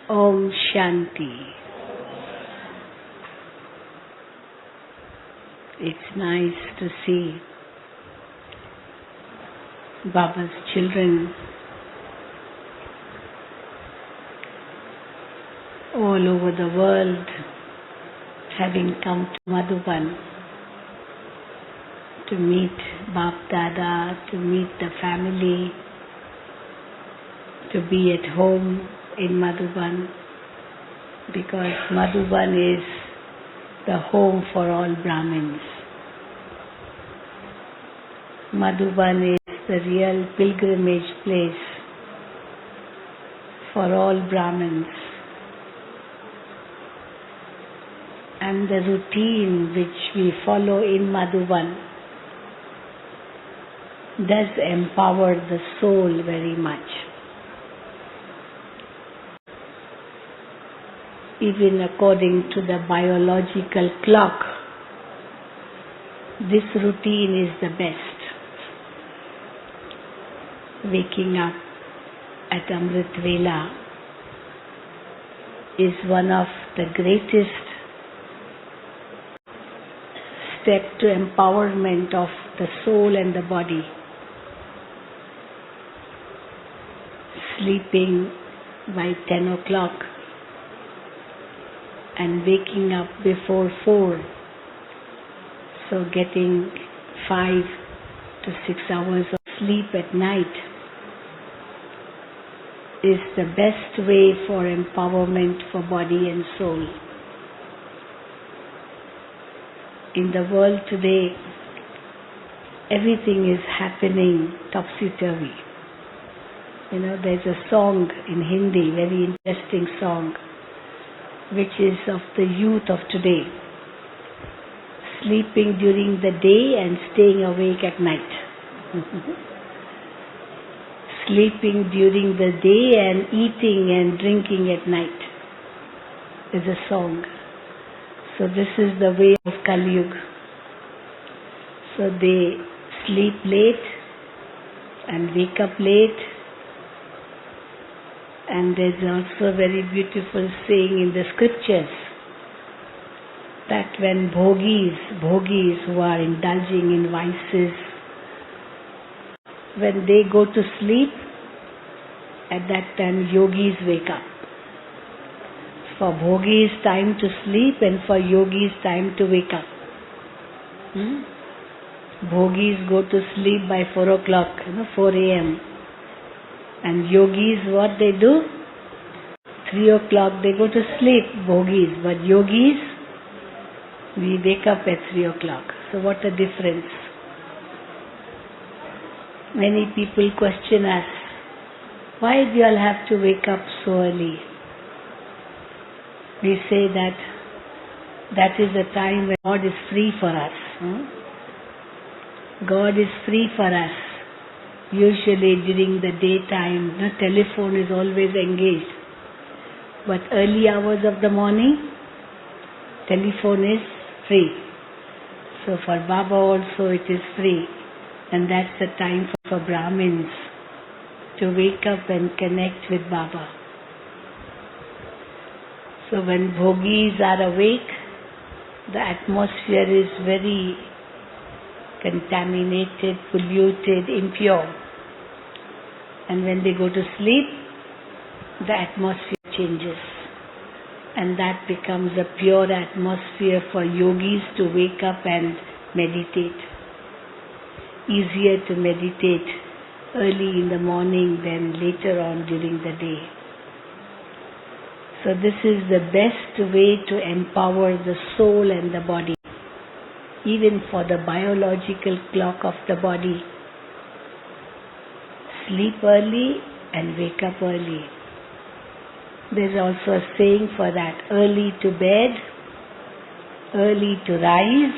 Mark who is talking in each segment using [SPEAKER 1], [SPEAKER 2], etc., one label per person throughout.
[SPEAKER 1] Om Shanti. It's nice to see Baba's children all over the world having come to Madhuban to meet Bap Dada, to meet the family, to be at home in Madhuban, because Madhuban is the home for all Brahmins. Madhuban is the real pilgrimage place for all Brahmins. And the routine which we follow in Madhuban does empower the soul very much. Even according to the biological clock, this routine is the best. Waking up at Amrit Vela is one of the greatest step to empowerment of the soul and the body. Sleeping by 10 o'clock and waking up before 4, so getting 5 to 6 hours of sleep at night is the best way for empowerment for body and soul. In the world today, everything is happening topsy-turvy. There's a song in Hindi, very interesting song, which is of the youth of today, sleeping during the day and staying awake at night. Sleeping during the day and eating and drinking at night is a song. So this is the way of Kali Yuga. So they sleep late and wake up late. And there's also a very beautiful saying in the scriptures that when bhogis who are indulging in vices, when they go to sleep, at that time yogis wake up. For bhogis time to sleep and for yogis time to wake up. Bhogis go to sleep by 4 o'clock, 4 a.m. And yogis, what they do? 3 o'clock they go to sleep, bhogis. But yogis, we wake up at 3 o'clock. So what a difference. Many people question us, why do you all have to wake up so early? We say that is the time when God is free for us. God is free for us. Usually during the daytime, the telephone is always engaged. But early hours of the morning, telephone is free. So for Baba also it is free. And that's the time for Brahmins to wake up and connect with Baba. So when bhogis are awake, the atmosphere is very contaminated, polluted, impure. And when they go to sleep, the atmosphere changes. And that becomes a pure atmosphere for yogis to wake up and meditate. Easier to meditate early in the morning than later on during the day. So this is the best way to empower the soul and the body. Even for the biological clock of the body. Sleep early and wake up early. There's also a saying for that. Early to bed, early to rise,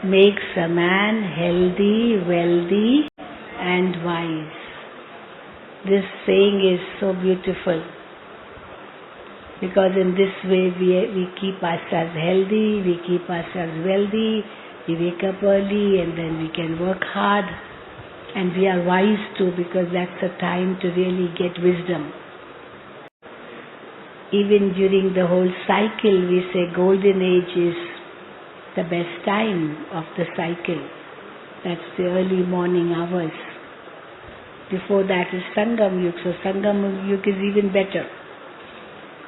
[SPEAKER 1] makes a man healthy, wealthy and wise. This saying is so beautiful. Because in this way we keep ourselves healthy, we keep ourselves wealthy, we wake up early and then we can work hard and we are wise too, because that's the time to really get wisdom. even during the whole cycle, we say golden age is the best time of the cycle. That's the early morning hours. Before that is Sangam Yuga, so Sangam Yuga is even better.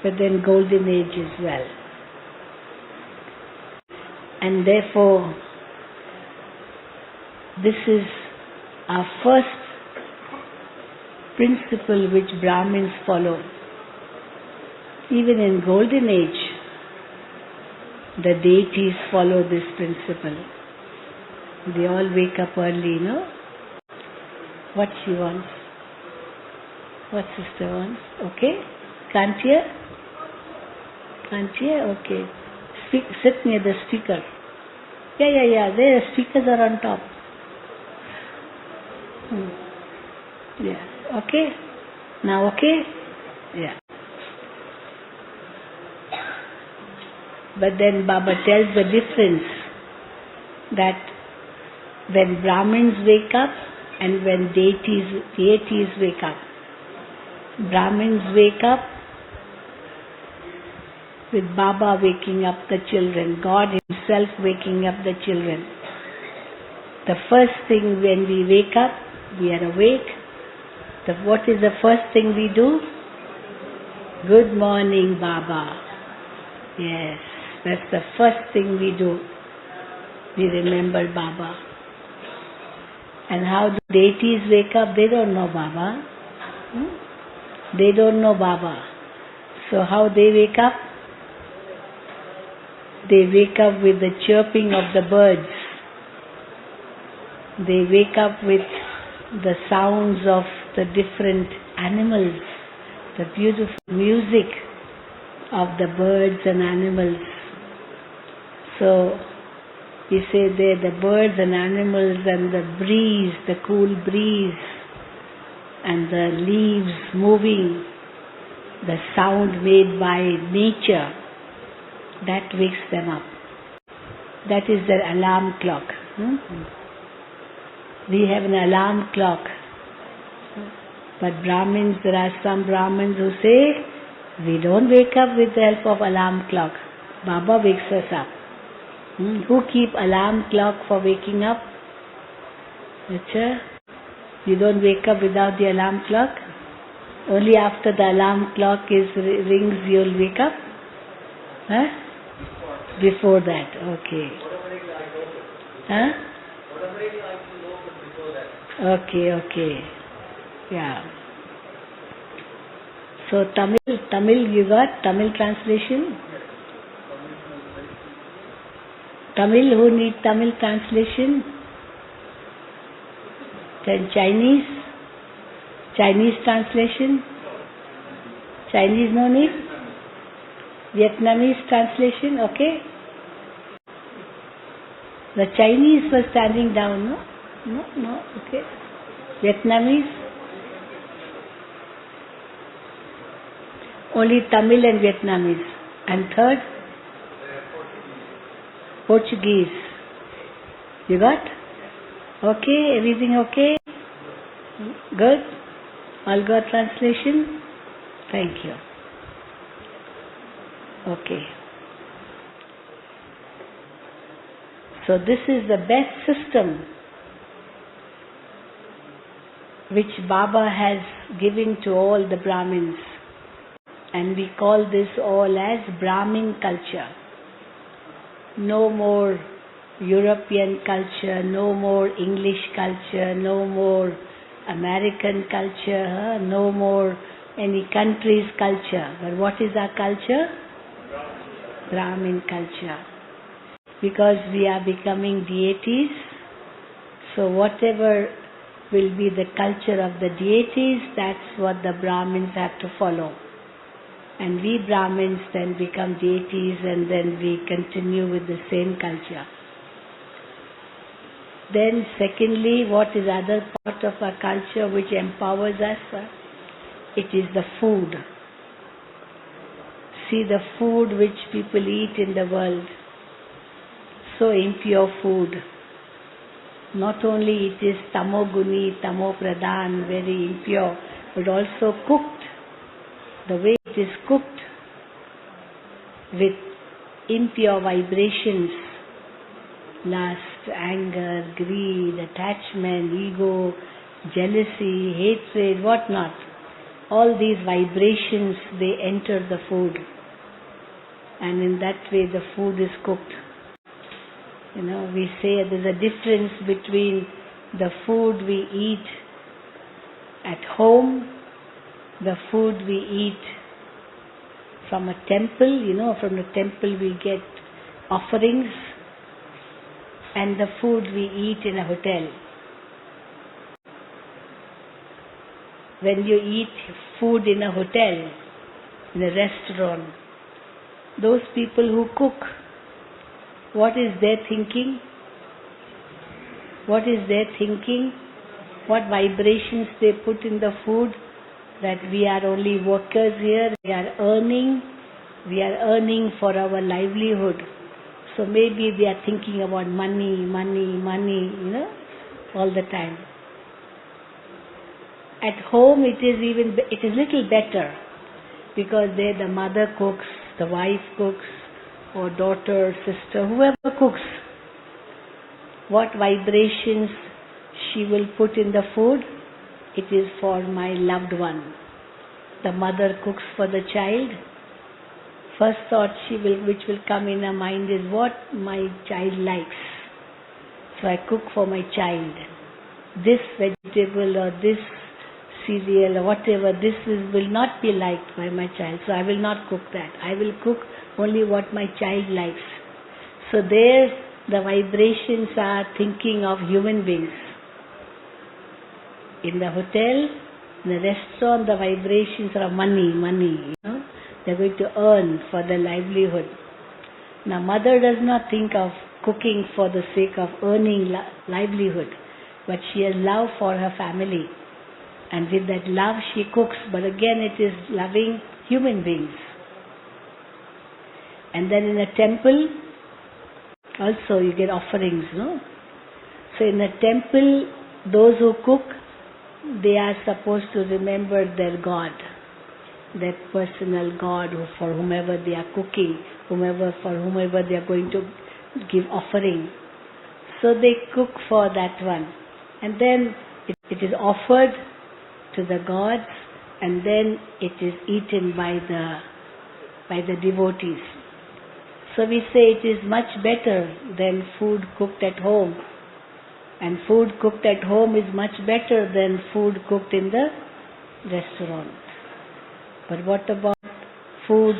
[SPEAKER 1] But then golden age as well. And therefore, this is our first principle which Brahmins follow. Even in golden age, the deities follow this principle. They all wake up early, no? What she wants? What sister wants? Okay? Can't hear? Can't hear? Okay. Sit near the speaker. Yeah. There, speakers are on top. Yeah. Okay? Now okay? Yeah. But then Baba tells the difference that when Brahmins wake up and when deities wake up. Brahmins wake up with Baba waking up the children, God Himself waking up the children. The first thing when we wake up, we are awake. What is the first thing we do? Good morning, Baba. Yes, that's the first thing we do. We remember Baba. And how do deities wake up? They don't know Baba. They don't know Baba. So how they wake up? They wake up with the chirping of the birds. They wake up with the sounds of the different animals, the beautiful music of the birds and animals. So we say there the birds and animals and the breeze, the cool breeze and the leaves moving, the sound made by nature, that wakes them up. That is their alarm clock. We have an alarm clock. But Brahmins, there are some Brahmins who say, we don't wake up with the help of alarm clock. Baba wakes us up. Who keep alarm clock for waking up? You don't wake up without the alarm clock? Only after the alarm clock rings you'll wake up? Huh? Before that, okay. Huh? Okay. Yeah. So Tamil, you got Tamil translation? Tamil, who need Tamil translation? Then Chinese translation? Chinese no need? Vietnamese translation, okay? The Chinese were standing down, no? No, okay. Vietnamese? Only Tamil and Vietnamese. And third? Portuguese. You got? Okay, everything okay? Good? All got translation? Thank you. Okay. So this is the best system which Baba has given to all the Brahmins. And we call this all as Brahmin culture. No more European culture, no more English culture, no more American culture, no more any country's culture. But what is our culture? Brahmin culture. Because we are becoming deities, so whatever will be the culture of the deities, that's what the Brahmins have to follow. And we Brahmins then become deities and then we continue with the same culture. Then secondly, what is other part of our culture which empowers us? It is the food. See the food which people eat in the world. So impure food. Not only it is tamoguni, tamopradhan, very impure, but also cooked. The way it is cooked, with impure vibrations, lust, anger, greed, attachment, ego, jealousy, hatred, whatnot. All these vibrations, they enter the food. And in that way the food is cooked. We say there's a difference between the food we eat at home, the food we eat from a temple, from the temple we get offerings, and the food we eat in a hotel. When you eat food in a hotel, in a restaurant, those people who cook, what is their thinking? What is their thinking? What vibrations they put in the food? That we are only workers here, we are earning for our livelihood. So maybe they are thinking about money, all the time. At home it is little better, because there the mother cooks, the wife cooks, or daughter, sister, whoever cooks. What vibrations she will put in the food? It is for my loved one. The mother cooks for the child. First thought which will come in her mind is what my child likes. So I cook for my child. This vegetable or this cereal or whatever, will not be liked by my child. So I will not cook that. I will cook only what my child likes. So there the vibrations are thinking of human beings. In the hotel, in the restaurant, the vibrations are money. They're going to earn for their livelihood. Now, mother does not think of cooking for the sake of earning livelihood, but she has love for her family. And with that love she cooks, but again it is loving human beings. And then in a temple, also you get offerings, So in a temple, those who cook, they are supposed to remember their God, their personal God for whomever they are cooking, for whomever they are going to give offering. So they cook for that one. And then it is offered to the gods, and then it is eaten by the devotees. So we say it is much better than food cooked at home. And food cooked at home is much better than food cooked in the restaurant. But what about food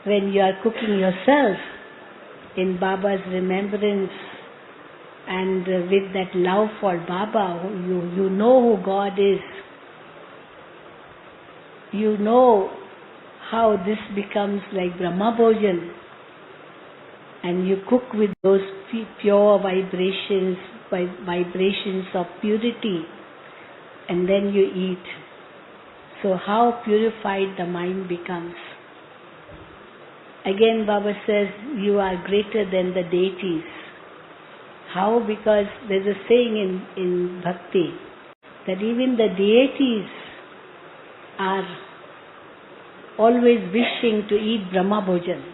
[SPEAKER 1] when you are cooking yourself in Baba's remembrance and with that love for Baba? You know who God is. You know how this becomes like Brahma Bhojan. And you cook with those pure vibrations of purity, and then you eat. So how purified the mind becomes. Again Baba says, you are greater than the deities. How? Because there's a saying in Bhakti, that even the deities are always wishing to eat Brahma Bhojan.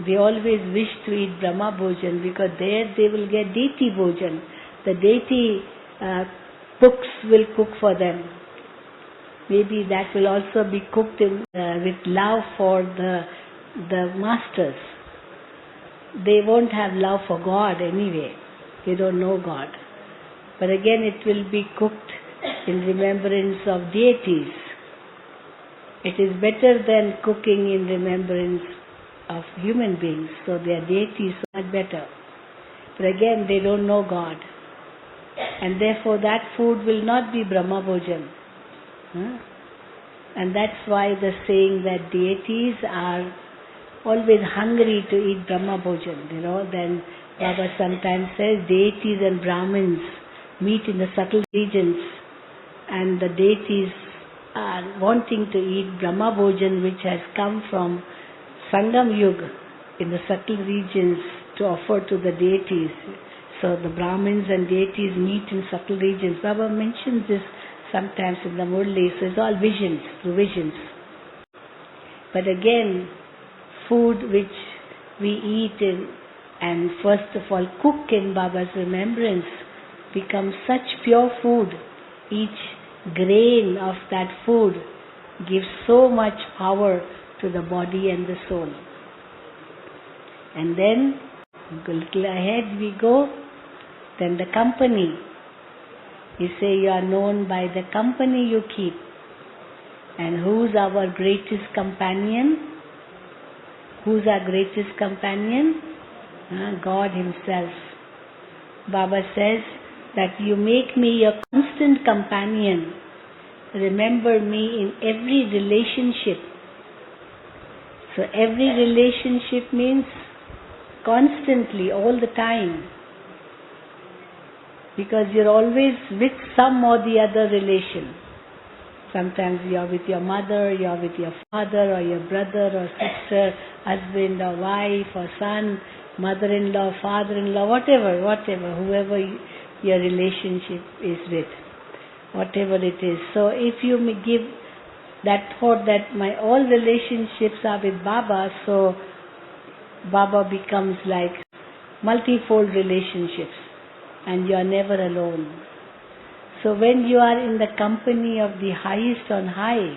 [SPEAKER 1] They always wish to eat Brahma Bhojan, because there they will get deity Bhojan. The deity cooks will cook for them. Maybe that will also be cooked with love for the masters. They won't have love for God anyway. They don't know God. But again it will be cooked in remembrance of deities. It is better than cooking in remembrance of human beings. So their deities are much better. But again they don't know God. And therefore that food will not be Brahma Bhojan. And that's why the saying that deities are always hungry to eat Brahma Bhojan. Then Baba sometimes says deities and Brahmins meet in the subtle regions, and the deities are wanting to eat Brahma Bhojan, which has come from Sangam Yuga in the subtle regions to offer to the deities. So the Brahmins and deities meet in subtle regions. Baba mentions this sometimes in the Murli. So it's all visions, through visions. But again, food which we eat and first of all cook in Baba's remembrance becomes such pure food. Each grain of that food gives so much power to the body and the soul. And then, a little ahead we go, then the company. You say you are known by the company you keep. And who's our greatest companion? Who's our greatest companion? God Himself. Baba says that you make me your constant companion. Remember me in every relationship. So every relationship means constantly, all the time. Because you're always with some or the other relation. Sometimes you're with your mother, you're with your father or your brother or sister, husband or wife or son, mother-in-law, father-in-law, whatever, whoever your relationship is with, whatever it is. So if you may give that thought that my all relationships are with Baba, so Baba becomes like multifold relationships and you are never alone. So when you are in the company of the highest on high,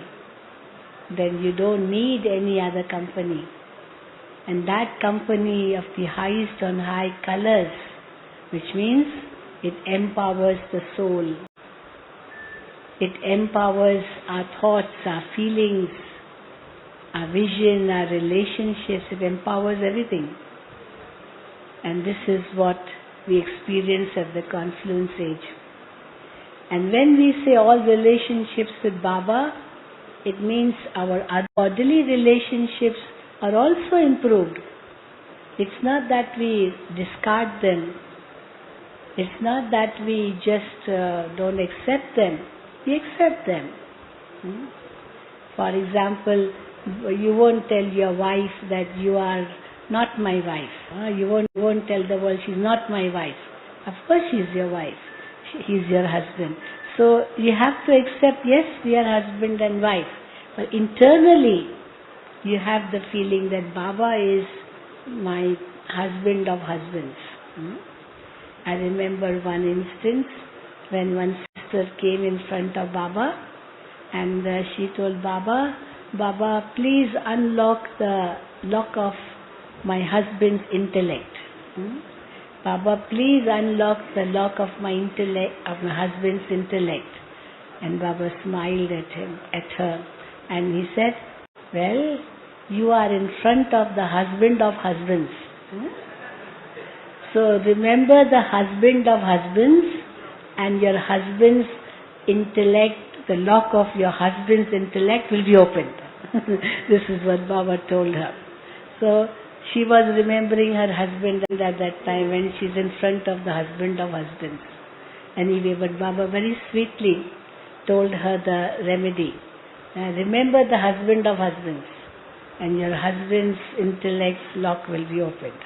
[SPEAKER 1] then you don't need any other company. And that company of the highest on high colors, which means it empowers the soul. It empowers our thoughts, our feelings, our vision, our relationships. It empowers everything. And this is what we experience at the Confluence Age. And when we say all relationships with Baba, it means our bodily relationships are also improved. It's not that we discard them. It's not that we just don't accept them. We accept them. For example, you won't tell your wife that you are not my wife. You won't tell the world she's not my wife. Of course she's your wife. He's your husband. So you have to accept, yes, we are husband and wife. But internally, you have the feeling that Baba is my husband of husbands. I remember one instance when one sister came in front of Baba and she told Baba, Baba, please unlock the lock of my husband's intellect. Baba, please unlock the lock of my husband's intellect. And Baba smiled at her, and he said, well, you are in front of the husband of husbands. So remember the husband of husbands and your husband's intellect, the lock of your husband's intellect will be opened. This is what Baba told her. So she was remembering her husband at that time when she's in front of the husband of husbands. Anyway, but Baba very sweetly told her the remedy. Remember the husband of husbands and your husband's intellect's lock will be opened.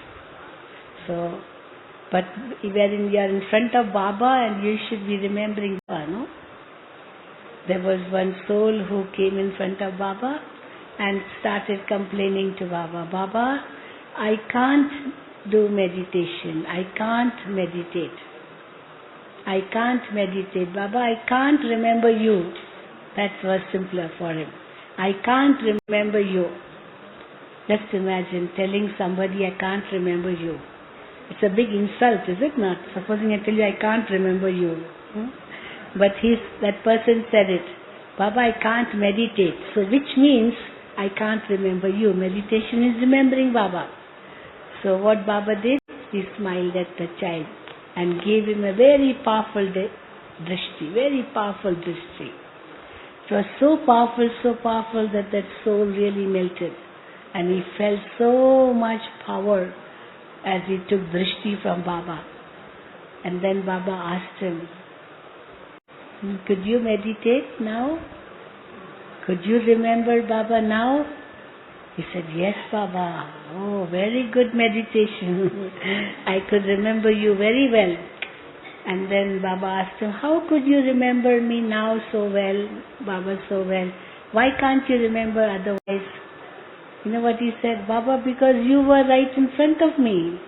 [SPEAKER 1] So, but wherein you are in front of Baba and you should be remembering Baba, no? There was one soul who came in front of Baba and started complaining to Baba, Baba, I can't do meditation. I can't meditate. I can't meditate. Baba, I can't remember you. That was simpler for him. I can't remember you. Just imagine telling somebody, I can't remember you. It's a big insult, is it not? Supposing I tell you, I can't remember you. But that person said it. Baba, I can't meditate. So which means, I can't remember you. Meditation is remembering Baba. So what Baba did, he smiled at the child and gave him a very powerful drishti, very powerful drishti. It was so powerful that soul really melted. And he felt so much power as he took drishti from Baba. And then Baba asked him, could you meditate now? Could you remember Baba now? He said, yes, Baba. Oh, very good meditation. I could remember you very well. And then Baba asked him, how could you remember me now so well, Baba, so well? Why can't you remember otherwise? You know what he said? Baba, because you were right in front of me.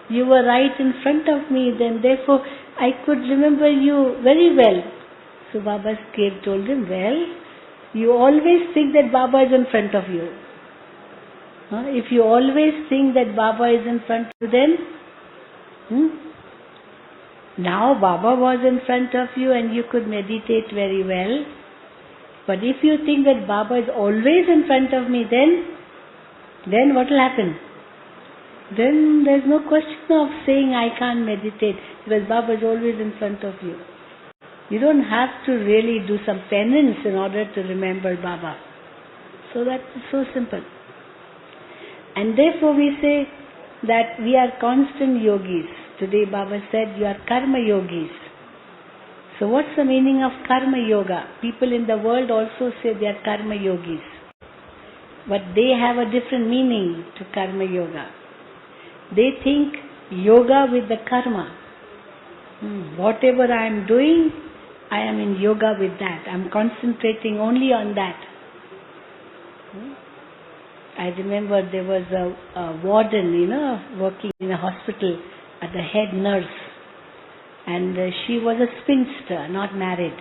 [SPEAKER 1] You were right in front of me, then therefore I could remember you very well. So Baba's cave told him, well, you always think that Baba is in front of you. If you always think that Baba is in front of you, then now Baba was in front of you and you could meditate very well. But if you think that Baba is always in front of me, then what will happen? Then there's no question of saying I can't meditate because Baba is always in front of you. You don't have to really do some penance in order to remember Baba. So that's so simple. And therefore we say that we are constant yogis. Today Baba said you are karma yogis. So what's the meaning of karma yoga? People in the world also say they are karma yogis. But they have a different meaning to karma yoga. They think yoga with the karma. Whatever I am doing, I am in yoga with that. I am concentrating only on that. I remember there was a warden, working in a hospital as a head nurse. And she was a spinster, not married.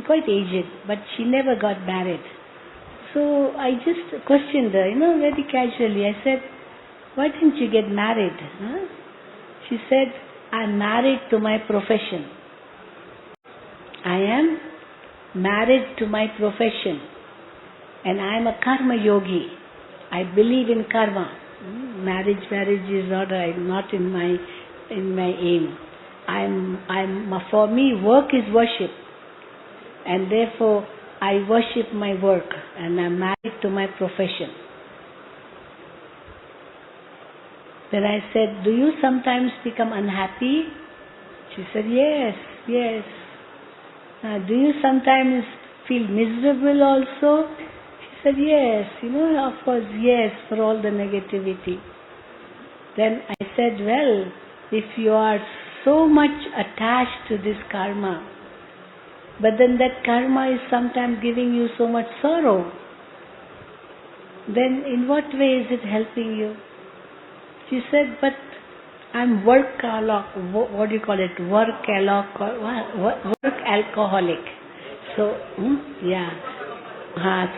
[SPEAKER 1] Quite aged, but she never got married. So I just questioned her, very casually. I said, why didn't you get married? She said, I'm married to my profession. I am married to my profession. And I am a karma yogi. I believe in karma. Marriage is not in my aim. For me, work is worship. And therefore, I worship my work. And I am married to my profession. Then I said, do you sometimes become unhappy? She said, yes. Do you sometimes feel miserable also? She said, yes. Of course, yes, for all the negativity. Then I said, well, if you are so much attached to this karma, but then that karma is sometimes giving you so much sorrow, then in what way is it helping you? She said, but I'm workaholic. What do you call it? Work alcoholic. So,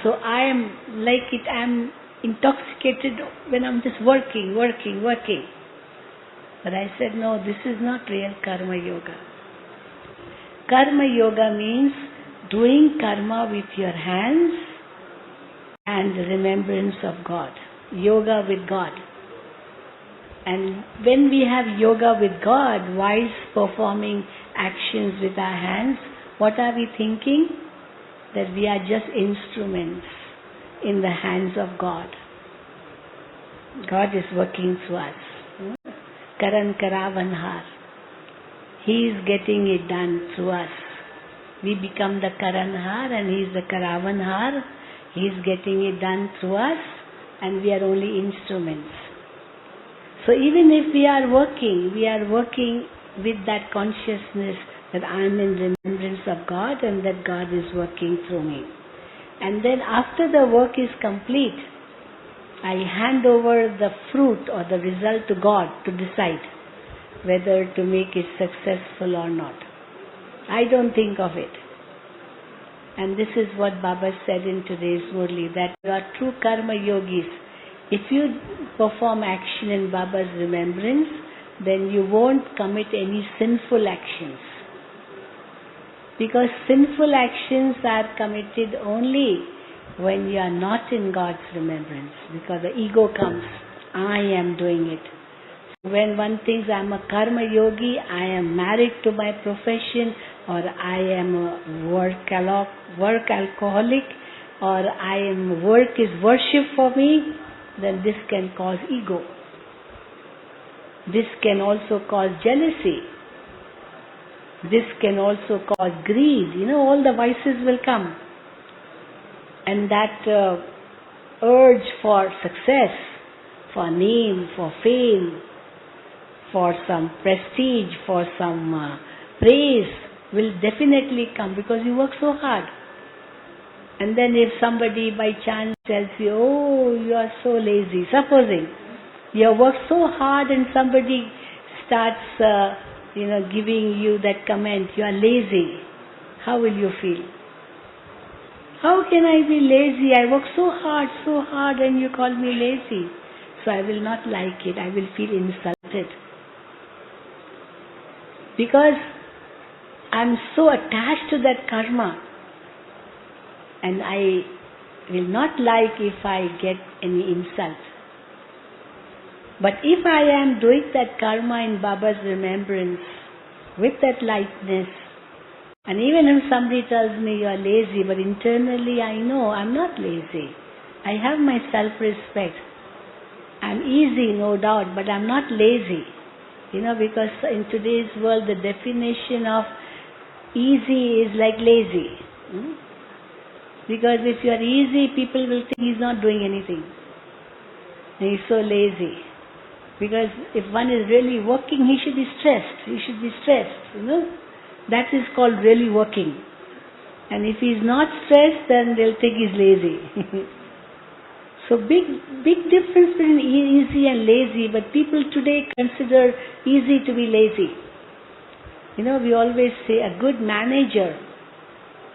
[SPEAKER 1] so I am like it. I'm intoxicated when I'm just working. But I said, no, this is not real karma yoga. Karma yoga means doing karma with your hands and remembrance of God. Yoga with God. And when we have yoga with God, while performing actions with our hands, what are we thinking? That we are just instruments in the hands of God. God is working through us. Karan Karavanhar. He is getting it done through us. We become the Karanhar and He is the Karavanhar. He is getting it done through us and we are only instruments. So even if we are working with that consciousness that I am in remembrance of God and that God is working through me. And then after the work is complete, I hand over the fruit or the result to God to decide whether to make it successful or not. I don't think of it. And this is what Baba said in today's Murli, that you are true karma yogis. If you perform action in Baba's remembrance, then you won't commit any sinful actions. Because sinful actions are committed only when you are not in God's remembrance. Because the ego comes, I am doing it. So when one thinks I am a karma yogi, I am married to my profession, or I am a work alcoholic, or work is worship for me, then this can cause ego. This can also cause jealousy. This can also cause greed. All the vices will come. And that urge for success, for name, for fame, for some prestige, for some praise will definitely come because you work so hard. And then if somebody by chance tells you, oh, you are so lazy, supposing you have worked so hard and somebody starts, giving you that comment, you are lazy, how will you feel? How can I be lazy? I work so hard and you call me lazy. So I will not like it. I will feel insulted. Because I am so attached to that karma. And I will not like if I get any insult. But if I am doing that karma in Baba's remembrance, with that lightness, and even if somebody tells me you are lazy, but internally I know I am not lazy. I have my self-respect. I am easy, no doubt, but I am not lazy. Because in today's world the definition of easy is like lazy. Because if you are easy, people will think he is not doing anything. He is so lazy. Because if one is really working, he should be stressed. That is called really working. And if he is not stressed, then they'll think he is lazy. So big difference between easy and lazy, but people today consider easy to be lazy. We always say a good manager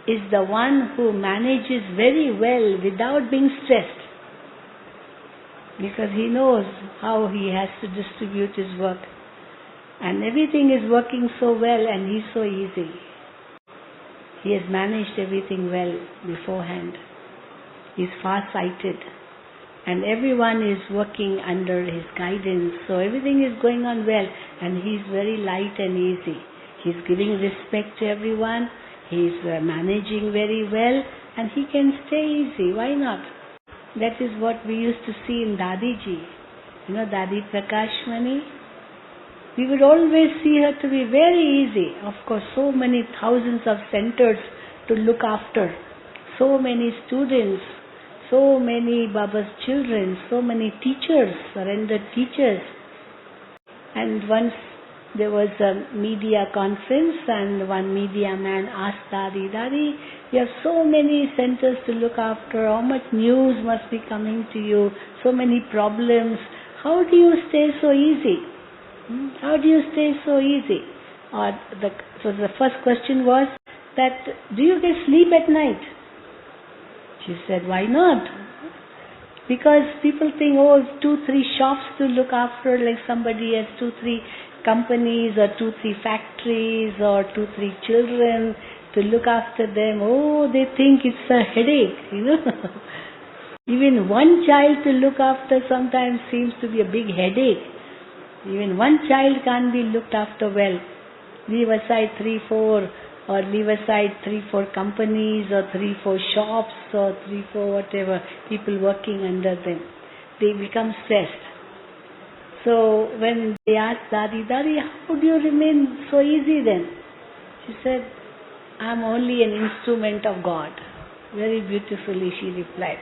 [SPEAKER 1] is the one who manages very well without being stressed. Because he knows how he has to distribute his work. And everything is working so well and he's so easy. He has managed everything well beforehand. He's far-sighted. And everyone is working under his guidance. So everything is going on well. And he's very light and easy. He's giving respect to everyone. He's managing very well. And he can stay easy. Why not? That is what we used to see in Dadiji. Dadi Prakashmani. We would always see her to be very easy. Of course, so many thousands of centers to look after. So many students. So many Baba's children. So many teachers, surrendered teachers. And once there was a media conference and one media man asked Dadi, you have so many centers to look after, how much news must be coming to you, so many problems. How do you stay so easy? How do you stay so easy? So the first question was that, do you get sleep at night? She said, why not? Because people think, 2-3 shops to look after, like somebody has 2-3 companies or 2-3 factories or 2-3 children to look after them. They think it's a headache, Even one child to look after sometimes seems to be a big headache. Even one child can't be looked after well. Leave aside 3-4 or leave aside 3-4 companies or 3-4 shops or 3-4 whatever people working under them. They become stressed. So when they asked Dadi, how do you remain so easy then? She said, I am only an instrument of God. Very beautifully she replied.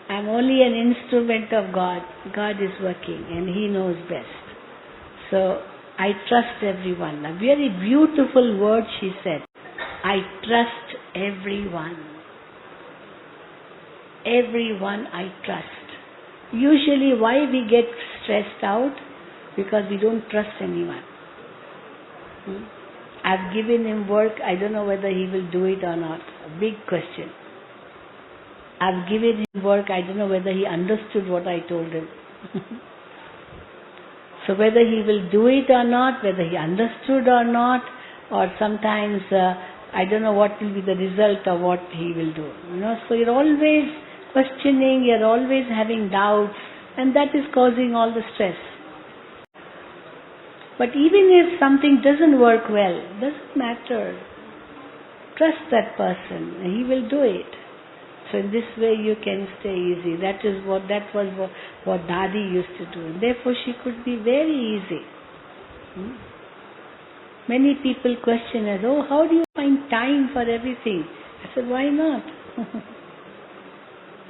[SPEAKER 1] I am only an instrument of God. God is working and He knows best. So I trust everyone. A very beautiful word she said. I trust everyone. Everyone I trust. Usually why we get stressed out? Because we don't trust anyone. I've given him work, I don't know whether he will do it or not. A big question. I've given him work, I don't know whether he understood what I told him. So whether he will do it or not, whether he understood or not, or sometimes I don't know what will be the result of what he will do. So you're always questioning, you're always having doubts, and that is causing all the stress. But even if something doesn't work well, doesn't matter. Trust that person, and he will do it. So in this way you can stay easy. That was what Dadi used to do. And therefore she could be very easy. Many people question us, how do you find time for everything? I said, why not?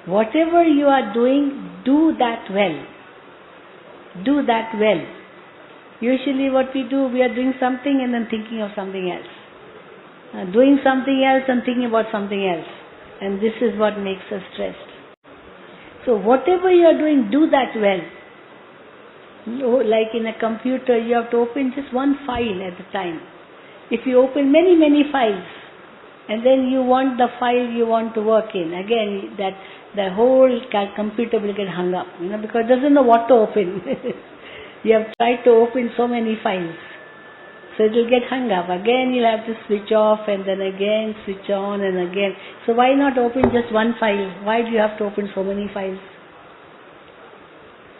[SPEAKER 1] Whatever you are doing, do that well. Do that well. Usually what we do, we are doing something and then thinking of something else. Doing something else and thinking about something else. And this is what makes us stressed. So whatever you are doing, do that well. Like in a computer, you have to open just one file at a time. If you open many, many files, and then you want the file you want to work in, again, that the whole computer will get hung up, because it doesn't know what to open. You have tried to open so many files. So it will get hung up. Again you'll have to switch off and then again switch on and again. So why not open just one file? Why do you have to open so many files?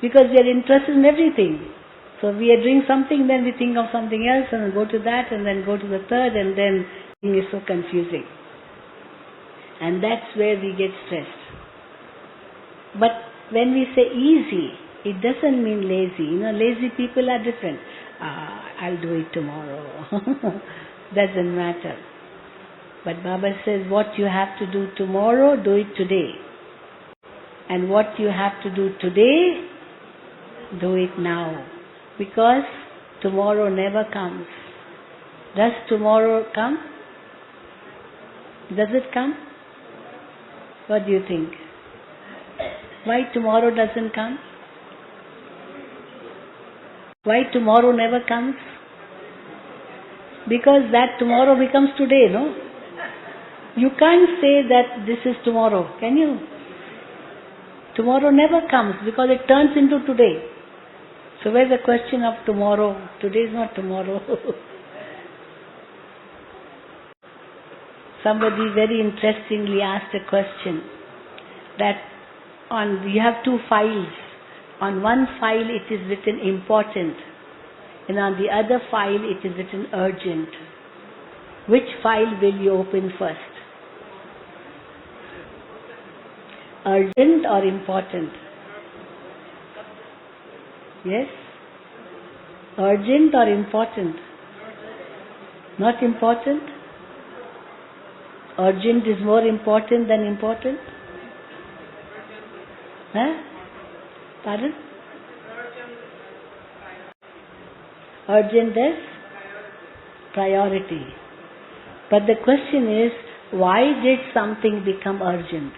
[SPEAKER 1] Because we are interested in everything. So we are doing something, then we think of something else and then go to that and then go to the third, and then it is so confusing. And that's where we get stressed. But when we say easy, it doesn't mean lazy. Lazy people are different. I'll do it tomorrow. Doesn't matter. But Baba says what you have to do tomorrow, do it today. And what you have to do today, do it now. Because tomorrow never comes. Does tomorrow come? Does it come? What do you think? Why tomorrow doesn't come? Why tomorrow never comes? Because that tomorrow becomes today, no? You can't say that this is tomorrow, can you? Tomorrow never comes because it turns into today. So where's the question of tomorrow? Today is not tomorrow. Somebody very interestingly asked a question that you have two files. On one file it is written important, and on the other file it is written urgent. Which file will you open first? Urgent or important? Yes? Urgent or important? Not important? Urgent is more important than important? Huh? Pardon? Urgent is priority. But the question is, why did something become urgent?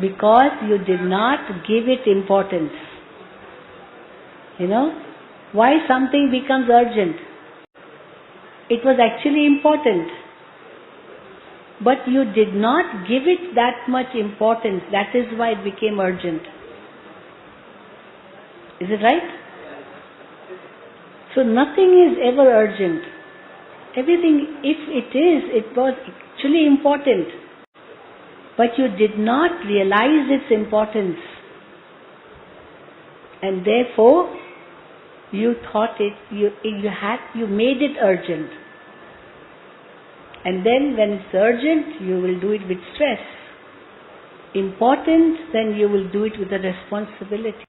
[SPEAKER 1] Because you did not give it importance. Why something becomes urgent? It was actually important. But you did not give it that much importance. That is why it became urgent. Is it right? So nothing is ever urgent. Everything, if it was actually important. But you did not realize its importance. And therefore, you thought you made it urgent. And then when it's urgent, you will do it with stress. Important, then you will do it with a responsibility.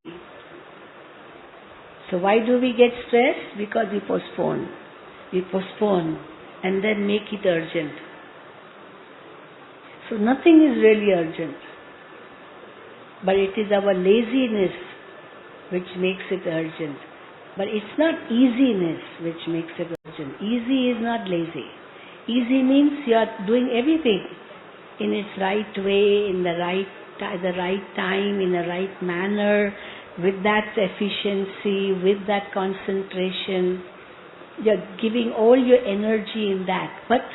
[SPEAKER 1] So why do we get stressed? Because we postpone. We postpone and then make it urgent. So nothing is really urgent. But it is our laziness which makes it urgent. But it's not easiness which makes it urgent. Easy is not lazy. Easy means you are doing everything in its right way, in the right time, in the right manner, with that efficiency, with that concentration. You are giving all your energy in that. But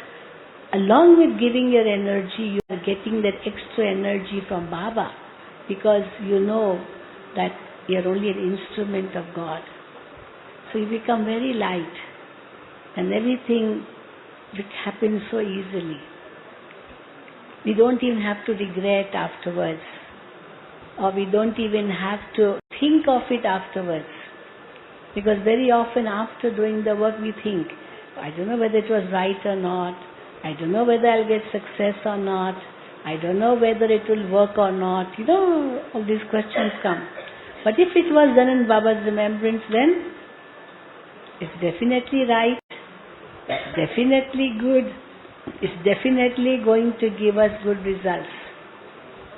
[SPEAKER 1] along with giving your energy, you are getting that extra energy from Baba, because you know that you are only an instrument of God. So you become very light, and everything which happens so easily. We don't even have to regret afterwards, or we don't even have to think of it afterwards, because very often after doing the work we think, I don't know whether it was right or not, I don't know whether I'll get success or not, I don't know whether it will work or not. All these questions come. But if it was done in Baba's remembrance, then it's definitely right. It's definitely good. It's definitely going to give us good results.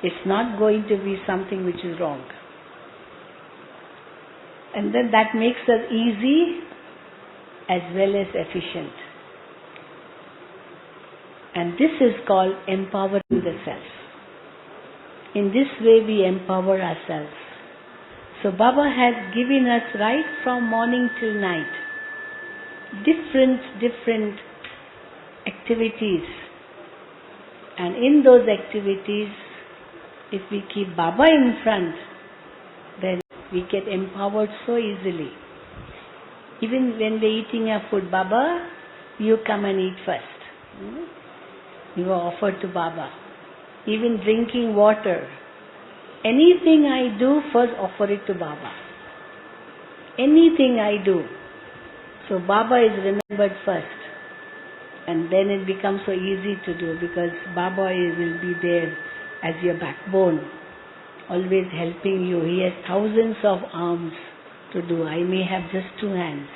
[SPEAKER 1] It's not going to be something which is wrong. And then that makes us easy as well as efficient. And this is called empowering the self. In this way we empower ourselves. So Baba has given us right from morning till night different activities. And in those activities, if we keep Baba in front, then we get empowered so easily. Even when we're eating our food, Baba, you come and eat first. You are offered to Baba. Even drinking water. Anything I do, first offer it to Baba. Anything I do. So Baba is remembered first. And then it becomes so easy to do because Baba will be there as your backbone, always helping you. He has thousands of arms to do. I may have just 2 hands.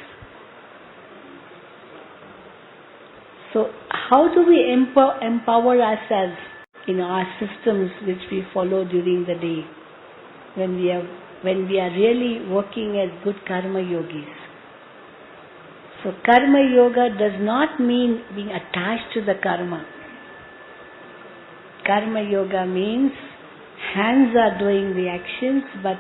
[SPEAKER 1] So how do we empower ourselves in our systems which we follow during the day when we are really working as good karma yogis? So karma yoga does not mean being attached to the karma. Karma yoga means hands are doing the actions, but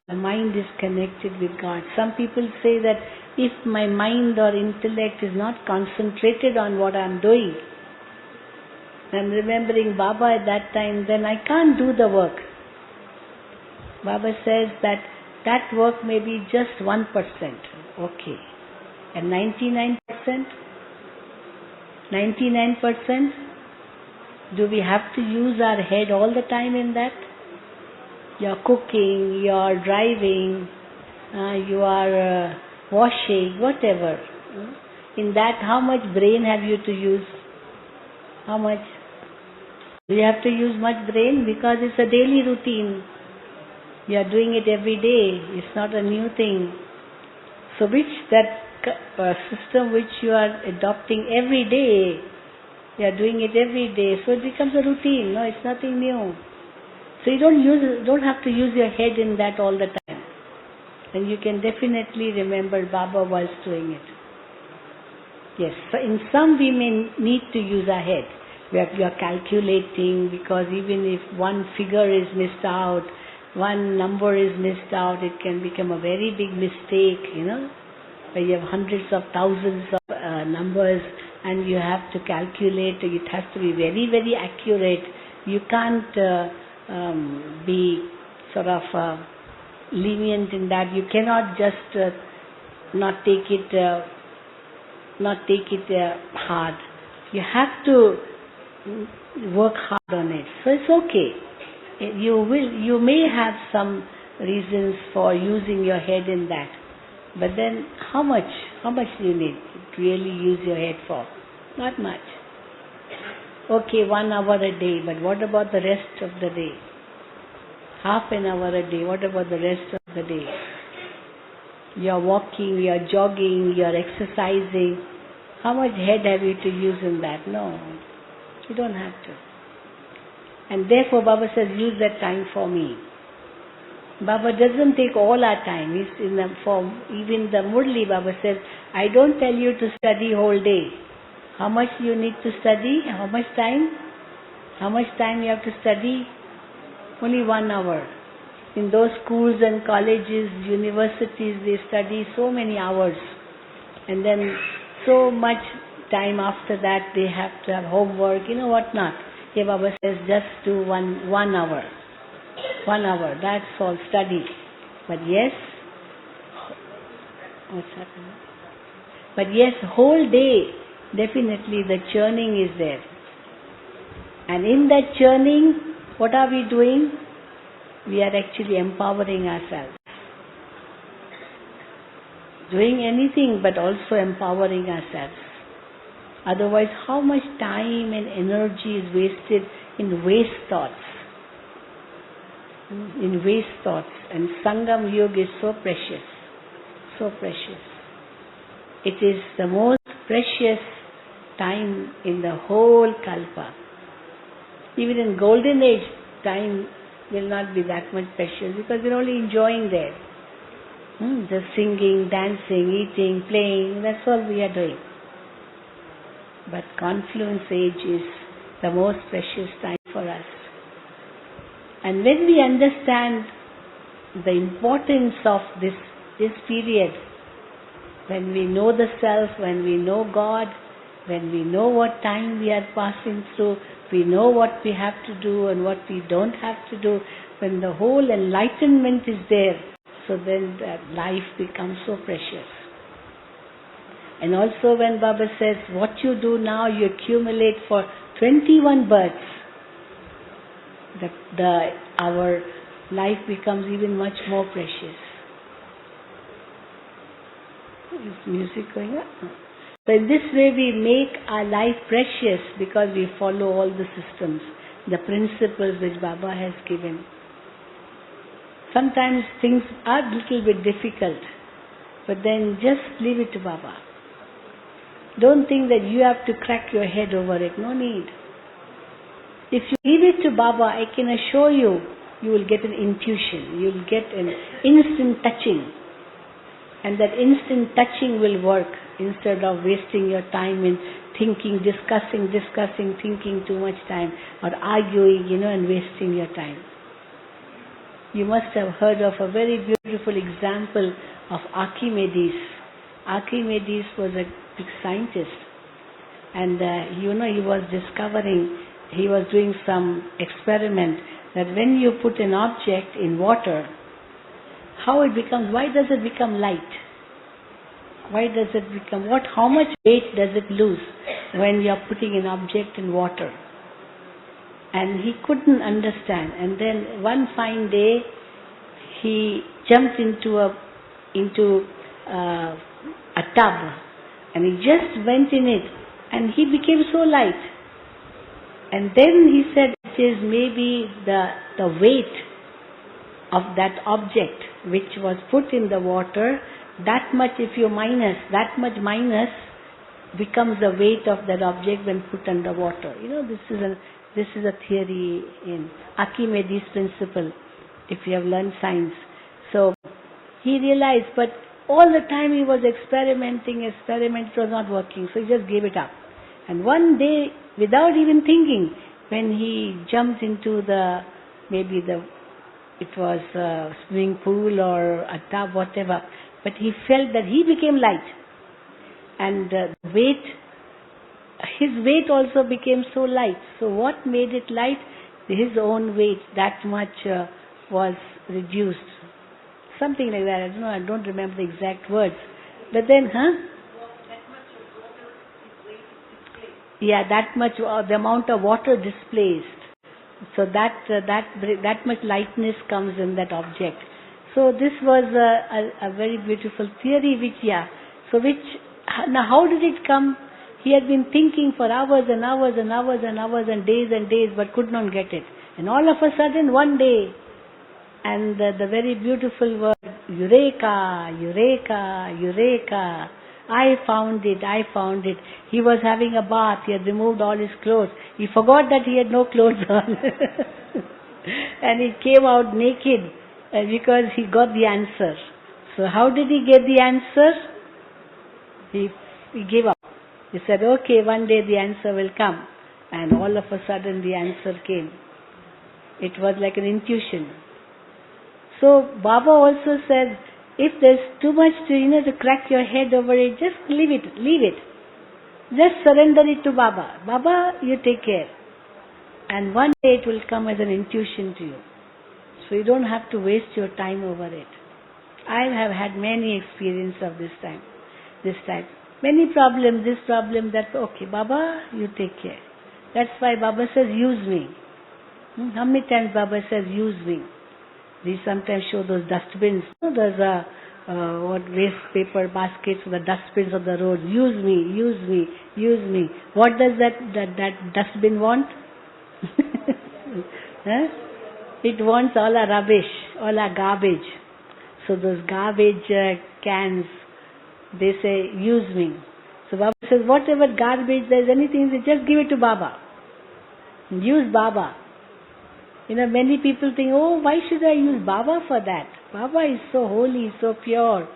[SPEAKER 1] the mind is connected with God. Some people say that if my mind or intellect is not concentrated on what I am doing, I'm remembering Baba at that time, then I can't do the work. Baba says that work may be just 1%. Okay. And 99%? 99%? Do we have to use our head all the time in that? You're cooking, you're driving, you are washing, whatever. In that, how much brain have you to use? How much? Do you have to use much brain? Because it's a daily routine. You are doing it every day. It's not a new thing. So system which you are adopting every day, you are doing it every day. So it becomes a routine. No, it's nothing new. So you don't have to use your head in that all the time. And you can definitely remember Baba was doing it. Yes, so in some we may need to use our head. We are calculating, because even if one figure is missed out, one number is missed out, it can become a very big mistake, where you have hundreds of thousands of numbers and you have to calculate. It has to be very, very accurate. You can't be sort of lenient in that. You cannot just not take it hard. You have to work hard on it. So it's okay. You may have some reasons for using your head in that. But then how much do you need to really use your head for? Not much. Okay, 1 hour a day, but what about the rest of the day? Half an hour a day, what about the rest of the day? You're walking, you're jogging, you're exercising. How much head have you to use in that? No, you don't have to. And therefore Baba says, use that time for me. Baba doesn't take all our time. He's in the form, even the Murli, Baba says, I don't tell you to study whole day. How much you need to study? How much time? How much time you have to study? Only 1 hour. In those schools and colleges, universities, they study so many hours. And then so much time after that they have to have homework, what not. Here Baba says, just do one hour. 1 hour, that's all, study. But yes, what's happening? But yes, whole day, definitely the churning is there. And in that churning, what are we doing? We are actually empowering ourselves. Doing anything but also empowering ourselves. Otherwise, how much time and energy is wasted in waste thoughts? In waste thoughts. And Sangam Yoga is so precious. So precious. It is the most precious time in the whole Kalpa. Even in Golden Age, time will not be that much precious because we're only enjoying there. Just singing, dancing, eating, playing, that's all we are doing. But confluence age is the most precious time for us. And when we understand the importance of this period, when we know the self, when we know God, when we know what time we are passing through, we know what we have to do and what we don't have to do, when the whole enlightenment is there, so then life becomes so precious. And also when Baba says, what you do now, you accumulate for 21 births, our life becomes even much more precious. Is music going up? So in this way we make our life precious because we follow all the systems, the principles which Baba has given. Sometimes things are a little bit difficult, but then just leave it to Baba. Don't think that you have to crack your head over it. No need. If you leave it to Baba, I can assure you, you will get an intuition. You will get an instant touching. And that instant touching will work instead of wasting your time in thinking, discussing, thinking too much time, or arguing, and wasting your time. You must have heard of a very beautiful example of Archimedes. Archimedes was a big scientist, and he was discovering, he was doing some experiment that when you put an object in water, why does it become light? Why does it become, how much weight does it lose when you are putting an object in water? And he couldn't understand. And then one fine day, he jumped into a tub, and he just went in it, and he became so light. And then he said, it is maybe the weight of that object which was put in the water, that much if you minus, that much minus becomes the weight of that object when put under water. This is a theory in Archimedes' principle, if you have learned science. So he realized, but all the time he was experimenting, it was not working, so he just gave it up. And one day, without even thinking, when he jumped into it was a swimming pool or a tub, whatever, but he felt that he became light. And his weight also became so light. So what made it light? His own weight, that much was reduced. Something like that, I don't remember the exact words. But then, yeah, that much, the amount of water displaced. So that much lightness comes in that object. So this was a very beautiful theory now how did it come? He had been thinking for hours and hours and hours and hours and days, but could not get it. And all of a sudden, one day, and the very beautiful word, Eureka, Eureka, Eureka. I found it. He was having a bath. He had removed all his clothes. He forgot that he had no clothes on. And he came out naked because he got the answer. So how did he get the answer? He gave up. He said, okay, one day the answer will come. And all of a sudden the answer came. It was like an intuition. So Baba also said, if there's too much to crack your head over it, just leave it. Just surrender it to Baba. Baba, you take care. And one day it will come as an intuition to you. So you don't have to waste your time over it. I have had many experiences of this time. Many problems, this problem, that, okay, Baba, you take care. That's why Baba says, use me. How many times Baba says, use me? We sometimes show those dustbins. There's waste paper baskets for the dustbins on the road. Use me. What does that dustbin want? It wants all our rubbish, all our garbage. So those garbage cans, they say, use me. So Baba says, whatever garbage there's anything, just give it to Baba. Use Baba. Many people think, why should I use Baba for that? Baba is so holy, so pure.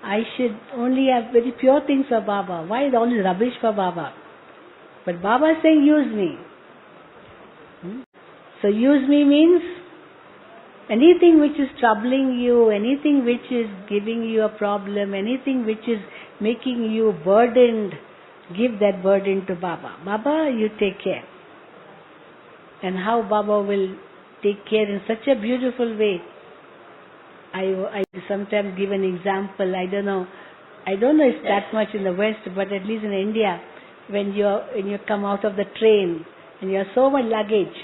[SPEAKER 1] I should only have very pure things for Baba. Why all this rubbish for Baba? But Baba is saying, use me. So use me means anything which is troubling you, anything which is giving you a problem, anything which is making you burdened, give that burden to Baba. Baba, you take care. And how Baba will take care in such a beautiful way. I sometimes give an example. I don't know if that much in the West, but at least in India, when you come out of the train and you have so much luggage,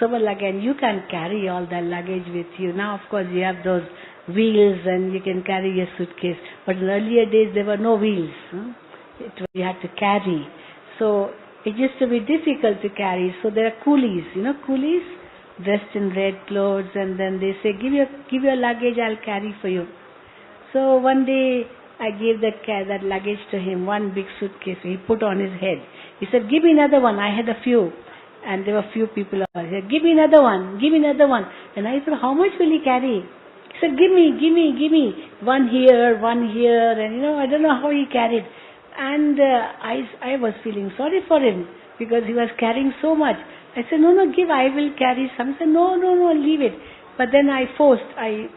[SPEAKER 1] and you can't carry all that luggage with you. Now, of course, you have those wheels and you can carry your suitcase. But in earlier days, there were no wheels. You had to carry. So it used to be difficult to carry. So there are coolies, coolies dressed in red clothes, and then they say, give your luggage, I'll carry for you. So one day I gave that luggage to him, one big suitcase he put on his head. He said, give me another one. I had a few. And there were few people over here. Give me another one. And I said, how much will he carry? He said, give me. One here. And I don't know how he carried. And I was feeling sorry for him because he was carrying so much. I said, no, give, I will carry some. He said, no, leave it. But then I forced. I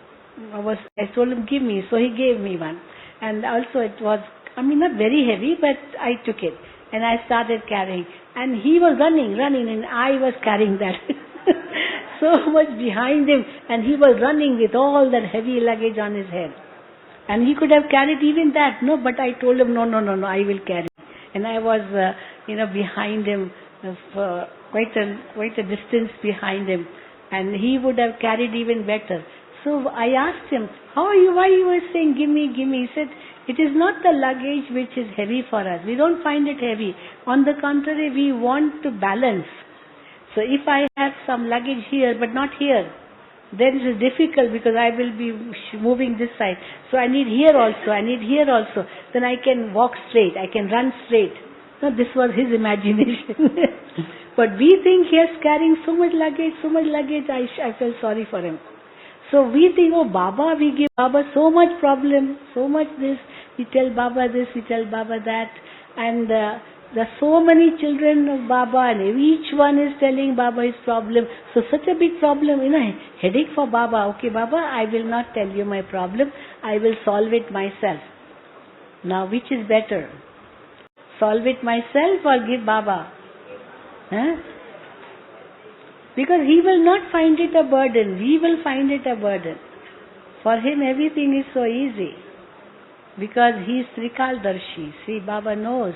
[SPEAKER 1] told him, give me. So he gave me one. And also it was, not very heavy, but I took it. And I started carrying. And he was running, and I was carrying that. So much behind him. And he was running with all that heavy luggage on his head. And he could have carried even that. No, but I told him, no, I will carry. And I was, behind him, quite a distance behind him. And he would have carried even better. So I asked him, why you were saying, give me? He said, it is not the luggage which is heavy for us. We don't find it heavy. On the contrary, we want to balance. So if I have some luggage here but not here, then it is difficult because I will be moving this side. So I need here also. Then I can walk straight. I can run straight. No, this was his imagination. But we think he is carrying so much luggage, I felt sorry for him. So we think, Baba, we give Baba so much problem, so much this, we tell Baba this, we tell Baba that, and there are so many children of Baba, and each one is telling Baba his problem. So such a big problem, headache for Baba. Okay, Baba, I will not tell you my problem, I will solve it myself. Now, which is better? Solve it myself or give Baba? Because he will not find it a burden. We will find it a burden. For him, everything is so easy. Because he is Trikaldarshi. See, Baba knows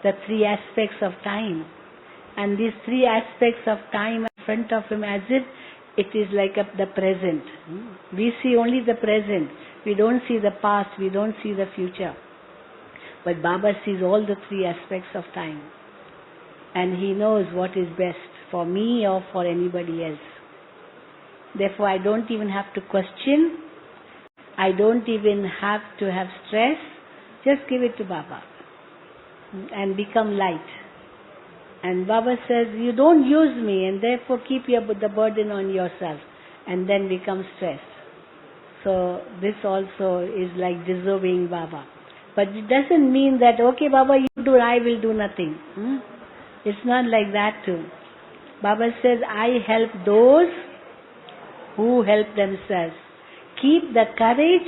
[SPEAKER 1] the three aspects of time. And these three aspects of time in front of him as if it is like the present. We see only the present. We don't see the past. We don't see the future. But Baba sees all the three aspects of time. And he knows what is best for me or for anybody else. Therefore, I don't even have to question. I don't even have to have stress. Just give it to Baba and become light. And Baba says, you don't use me and therefore keep the burden on yourself and then become stressed. So this also is like disobeying Baba. But it doesn't mean that, okay Baba, you do, I will do nothing. It's not like that too. Baba says, I help those who help themselves. Keep the courage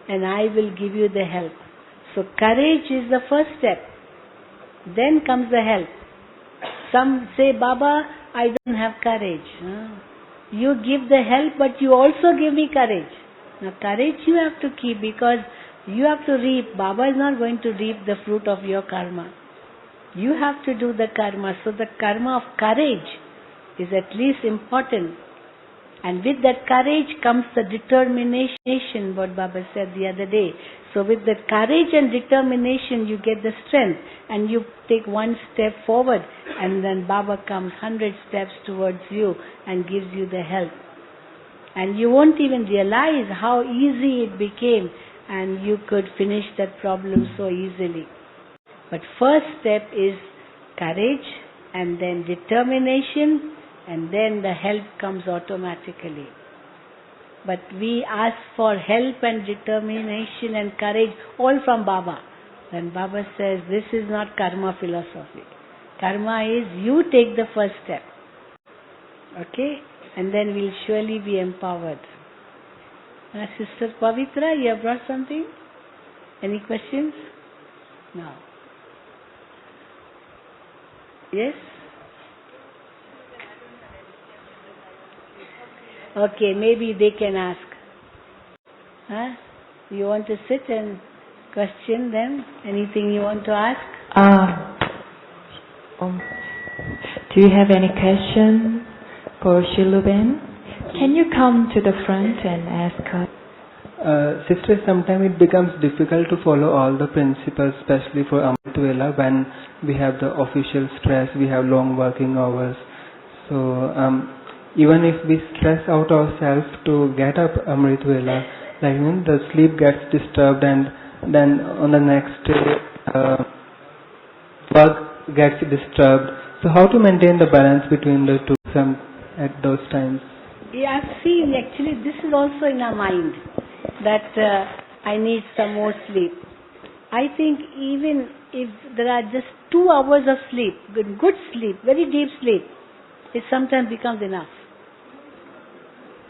[SPEAKER 1] and I will give you the help. So courage is the first step. Then comes the help. Some say, Baba, I don't have courage. You give the help but you also give me courage. Now courage you have to keep because you have to reap. Baba is not going to reap the fruit of your karma. You have to do the karma. So the karma of courage is at least important. And with that courage comes the determination, what Baba said the other day. So with the courage and determination you get the strength and you take one step forward and then Baba comes 100 steps towards you and gives you the help. And you won't even realize how easy it became and you could finish that problem so easily. But first step is courage and then determination and then the help comes automatically. But we ask for help and determination and courage all from Baba. Then Baba says, this is not karma philosophy. Karma is you take the first step. Okay? And then we'll surely be empowered. Sister Pavitra, you have brought something? Any questions? No. Yes? Okay, maybe they can ask. Huh? You want to sit and question them? Anything you want to ask?
[SPEAKER 2] Do you have any question for Shiluben? Can you come to the front and ask her?
[SPEAKER 3] Sister, sometimes it becomes difficult to follow all the principles, especially for Amrit Vela, when we have the official stress, we have long working hours. So even if we stress out ourselves to get up Amrit Vela, the sleep gets disturbed, and then on the next day work gets disturbed. So how to maintain the balance between the two at those times?
[SPEAKER 1] Yeah, I've seen actually this is also in our mind that I need some more sleep. I think even if there are just 2 hours of sleep, good sleep, very deep sleep, it sometimes becomes enough.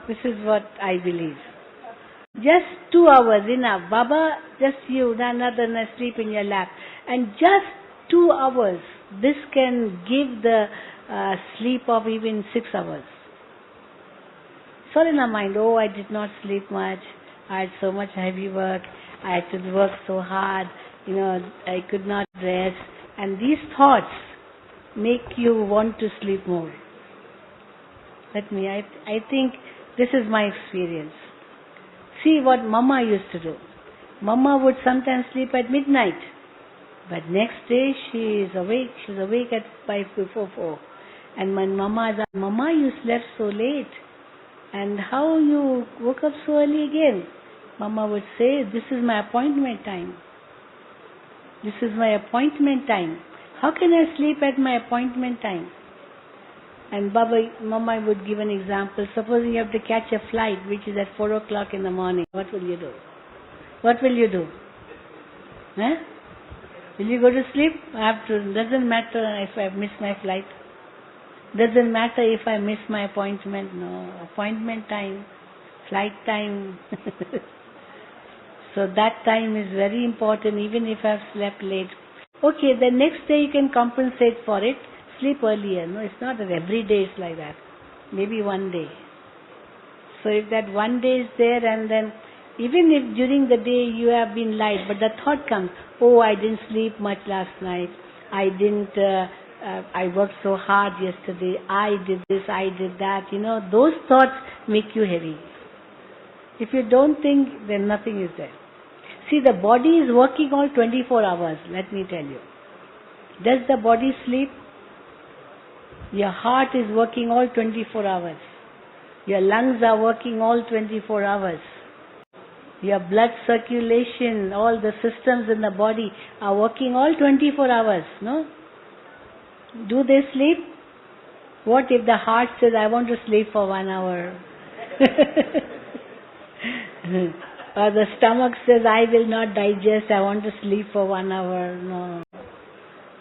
[SPEAKER 1] This is what I believe. Just 2 hours enough. Baba, just you, another sleep in your lap. And just 2 hours, this can give the sleep of even 6 hours. It's all in our mind. Oh, I did not sleep much. I had so much heavy work. I had to work so hard. I could not rest. And these thoughts make you want to sleep more. I think this is my experience. See what Mama used to do. Mama would sometimes sleep at midnight. But next day she is awake. She's awake at 5 before 4. And when Mama is, Mama, you slept so late. And how you woke up so early again? Mama would say, this is my appointment time. This is my appointment time. How can I sleep at my appointment time? And Mama would give an example. Supposing you have to catch a flight which is at 4 o'clock in the morning. What will you do? What will you do? Huh? Will you go to sleep? Doesn't matter if I miss my flight. Doesn't matter if I miss my appointment. No. Appointment time. Flight time. So that time is very important even if I have slept late. Okay, the next day you can compensate for it. Sleep earlier. No, it's not that every day is like that. Maybe one day. So if that one day is there, and then even if during the day you have been light, but the thought comes, oh, I didn't sleep much last night. I worked so hard yesterday. I did this, I did that. Those thoughts make you heavy. If you don't think, then nothing is there. See, the body is working all 24 hours, let me tell you. Does the body sleep? Your heart is working all 24 hours. Your lungs are working all 24 hours. Your blood circulation, all the systems in the body are working all 24 hours, no? Do they sleep? What if the heart says, I want to sleep for 1 hour? Or the stomach says, I will not digest, I want to sleep for 1 hour. No.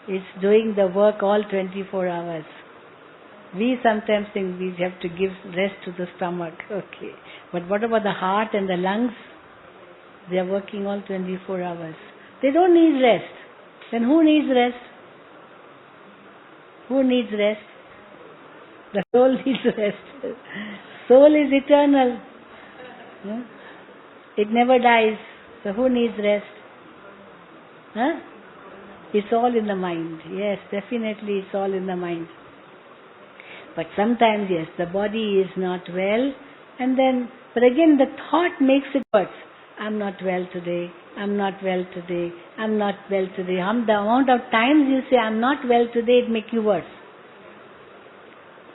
[SPEAKER 1] It's doing the work all 24 hours. We sometimes think we have to give rest to the stomach. Okay. But what about the heart and the lungs? They are working all 24 hours. They don't need rest. Then who needs rest? Who needs rest? The soul needs rest. Soul is eternal. It never dies. So who needs rest? Huh? It's all in the mind. Yes, definitely it's all in the mind. But sometimes, yes, the body is not well, but again the thought makes it worse. I'm not well today. I'm not well today. I'm not well today. The amount of times you say I'm not well today, it makes you worse.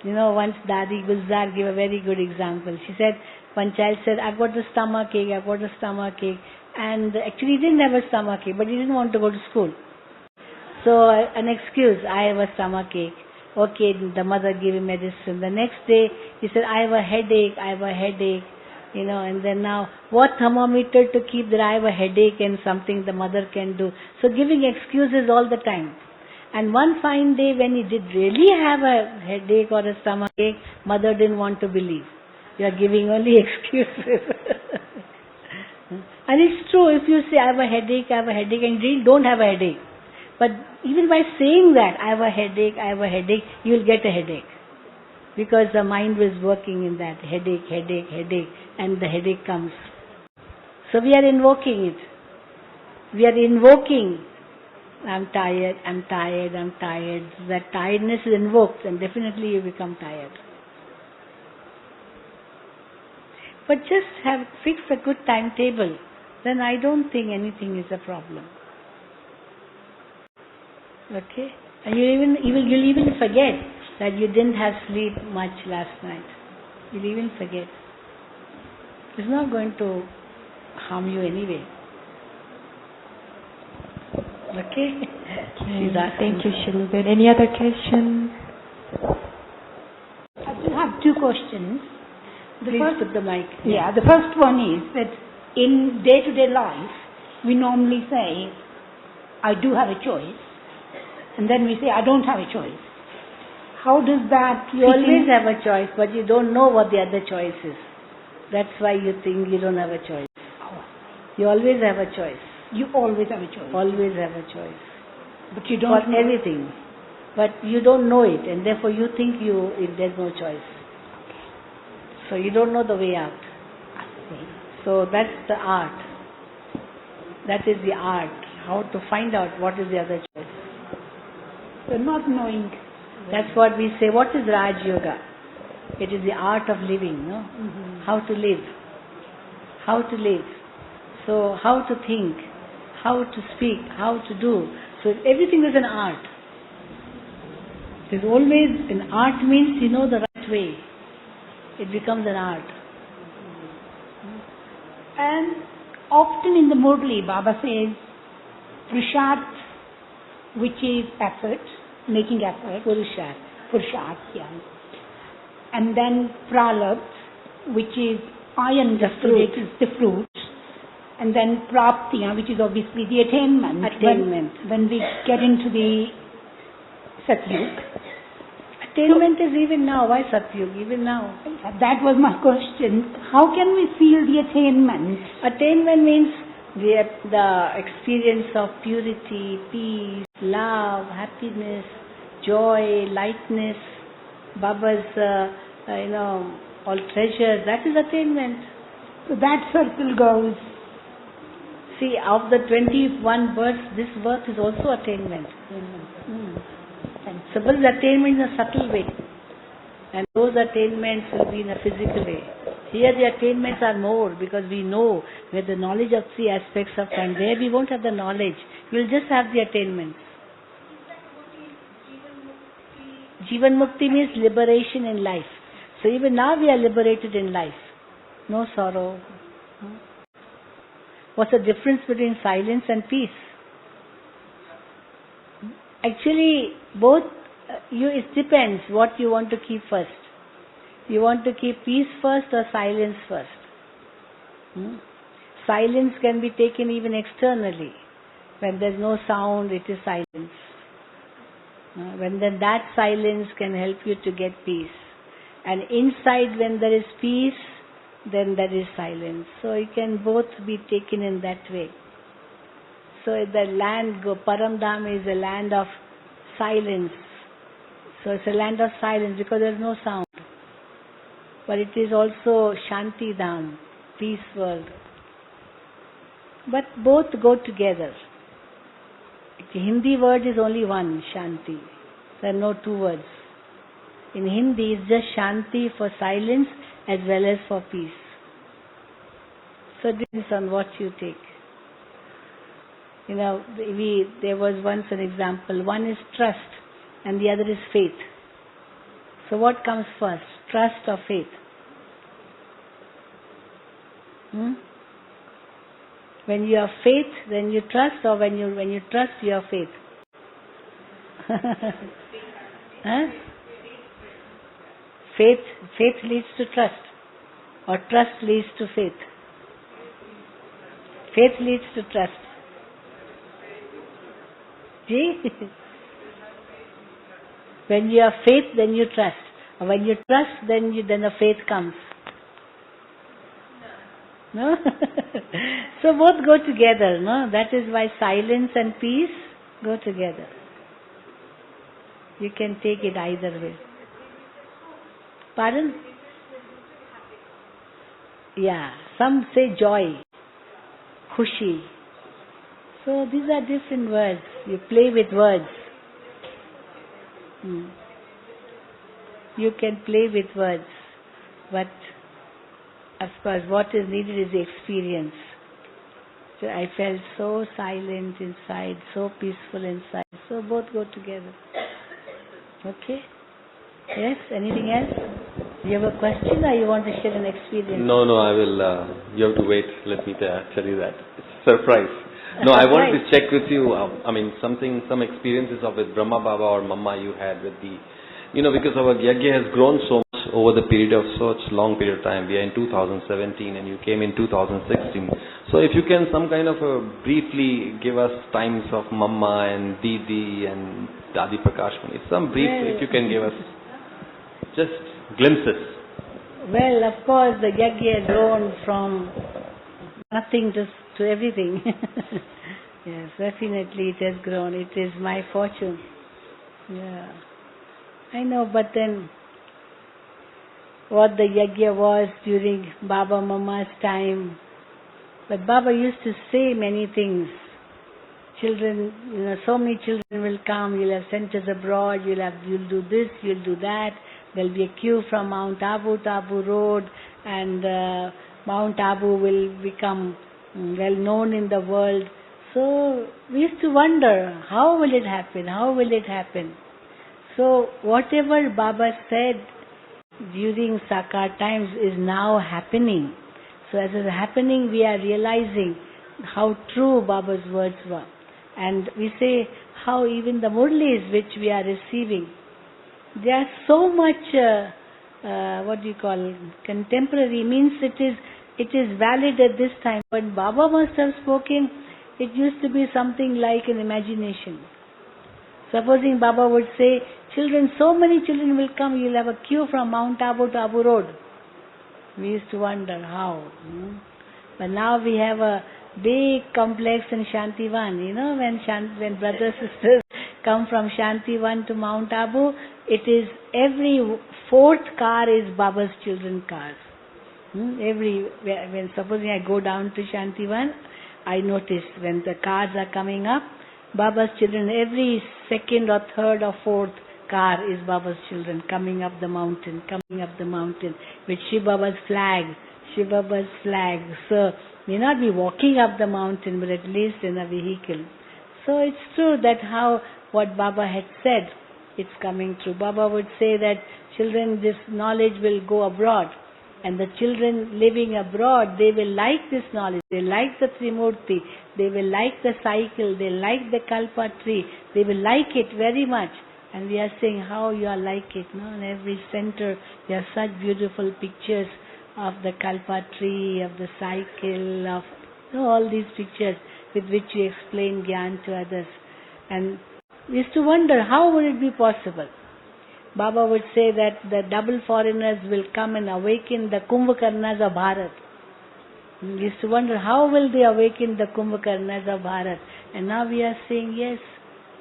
[SPEAKER 1] Once Dadi Gulzar gave a very good example. She said, one child said, I've got a stomach ache, I've got a stomach ache. And actually he didn't have a stomach ache, but he didn't want to go to school. So an excuse, I have a stomach ache. Okay, the mother gave him medicine. The next day he said, I have a headache. And then now, what thermometer to keep that I have a headache and something the mother can do. So giving excuses all the time. And one fine day when he did really have a headache or a stomach ache, mother didn't want to believe. You are giving only excuses. And it's true, if you say, I have a headache, and you really don't have a headache. But even by saying that, I have a headache, you will get a headache. Because the mind was working in that headache, and the headache comes. So we are invoking it. We are invoking, I'm tired. That tiredness is invoked, and definitely you become tired. But just fix a good timetable. Then I don't think anything is a problem. Okay? And you'll even forget that you didn't have sleep much last night. You'll even forget. It's not going to harm you anyway. Okay?
[SPEAKER 2] Thank you, Shiluben. Any other question?
[SPEAKER 4] I do have two questions.
[SPEAKER 1] Please put the mic.
[SPEAKER 4] Yeah, the first one is that in day-to-day life, we normally say, I do have a choice, and then we say, I don't have a choice. How does that...
[SPEAKER 1] You always have a choice, but you don't know what the other choice is. That's why you think you don't have a choice. You always have a choice.
[SPEAKER 4] You always have a choice.
[SPEAKER 1] Always have a choice.
[SPEAKER 4] But you don't...
[SPEAKER 1] For everything. But you don't know it, and therefore you think there's no choice. So you don't know the way out.
[SPEAKER 4] I see.
[SPEAKER 1] So that's the art. That is the art. How to find out what is the other choice.
[SPEAKER 4] So not knowing...
[SPEAKER 1] That's what we say. What is Raj Yoga? It is the art of living, no?
[SPEAKER 4] Mm-hmm.
[SPEAKER 1] How to live. How to live. So how to think, how to speak, how to do. So everything is an art. There's always, an art means you know the right way. It becomes an art.
[SPEAKER 4] And often in the Murli, Baba says, Purusharth, which is effort, making effort. Purusharth, yeah. And then Pralabdha, which is, I understood it is the fruit. And then Prapti, which is obviously the attainment. When we get into the Satyug.
[SPEAKER 1] Attainment is even now. Why Satyug? Even now.
[SPEAKER 4] That was my question. How can we feel the attainment?
[SPEAKER 1] Attainment means the experience of purity, peace, love, happiness, joy, lightness, Baba's, all treasures. That is attainment.
[SPEAKER 4] So that circle goes.
[SPEAKER 1] See, of the 21 births, this birth is also attainment. So, but the attainment in a subtle way. And those attainments will be in a physical way. Here the attainments are more because we know with the knowledge of 3 aspects of time. There we won't have the knowledge. We'll just have the attainments. Jivan Mukti means liberation in life. So even now we are liberated in life. No sorrow. What's the difference between silence and peace? Actually, both, it depends what you want to keep first. You want to keep peace first or silence first? Silence can be taken even externally. When there's no sound, it is silence. When then that silence can help you to get peace. And inside when there is peace, then there is silence. So it can both be taken in that way. So the land, Paramdham is a land of silence. So it's a land of silence because there is no sound. But it is also Shanti Dham, peace world. But both go together. The Hindi word is only one, Shanti. There are no 2 words. In Hindi, it's just Shanti for silence as well as for peace. So it depends on what you take. There was once an example. One is trust and the other is faith. So what comes first, trust or faith? When you have faith, then you trust, or when you trust, you have faith. Faith leads to trust. or trust leads to faith? Faith leads to trust. See? When you have faith, then you trust. When you trust, then the faith comes. No? So both go together, no? That is why silence and peace go together. You can take it either way. Pardon? Yeah, some say joy, khushi. So these are different words. You play with words. You can play with words, but of course what is needed is the experience. So I felt so silent inside, so peaceful inside. So both go together. Okay? Yes? Anything else? You have a question or you want to share an experience?
[SPEAKER 5] No, I will. You have to wait. Let me tell you that. It's a surprise. No, I wanted to check with you. Some experiences of with Brahma Baba or Mama you had with the, because our Yagya has grown so much over the period of such long period of time. We are in 2017 and you came in 2016. So if you can some kind of briefly give us times of Mama and Didi and Dadi Prakash Mani. Some brief, if you can give us just glimpses.
[SPEAKER 1] Well, of course, the Yagya has grown from nothing to everything. Yes, definitely it has grown. It is my fortune. Yeah. I know, but then what the Yagya was during Baba Mama's time. But Baba used to say many things. Children, so many children will come, you'll have centers abroad, you'll do this, you'll do that. There'll be a queue from Mount Abu to Abu Road, and Mount Abu will become well known in the world. So we used to wonder, how will it happen? How will it happen? So whatever Baba said during Sakar times is now happening. So as it is happening, we are realizing how true Baba's words were. And we say how even the Murlis which we are receiving, they are so much, contemporary, means it is valid at this time. When Baba must have spoken, it used to be something like an imagination. Supposing Baba would say, children, so many children will come, you'll have a queue from Mount Abu to Abu Road. We used to wonder how. But now we have a big complex in Shantivan. When brothers and sisters come from Shantivan to Mount Abu, it is every fourth car is Baba's children cars. When supposing I go down to Shantivan, I notice when the cars are coming up, Baba's children, every second or third or fourth car is Baba's children coming up the mountain with Shiv Baba's flag. So, may not be walking up the mountain, but at least in a vehicle. So it's true that what Baba had said, it's coming true. Baba would say that children, this knowledge will go abroad. And the children living abroad, they will like this knowledge. They like the Trimurti. They will like the cycle. They like the Kalpa tree. They will like it very much. And we are saying how you are like it. No? In every center, there are such beautiful pictures of the Kalpa tree, of the cycle, of all these pictures with which you explain Gyan to others. And we used to wonder, how would it be possible? Baba would say that the double foreigners will come and awaken the Kumbhakarnas of Bharat. We used to wonder, how will they awaken the Kumbhakarnas of Bharat? And now we are saying, yes.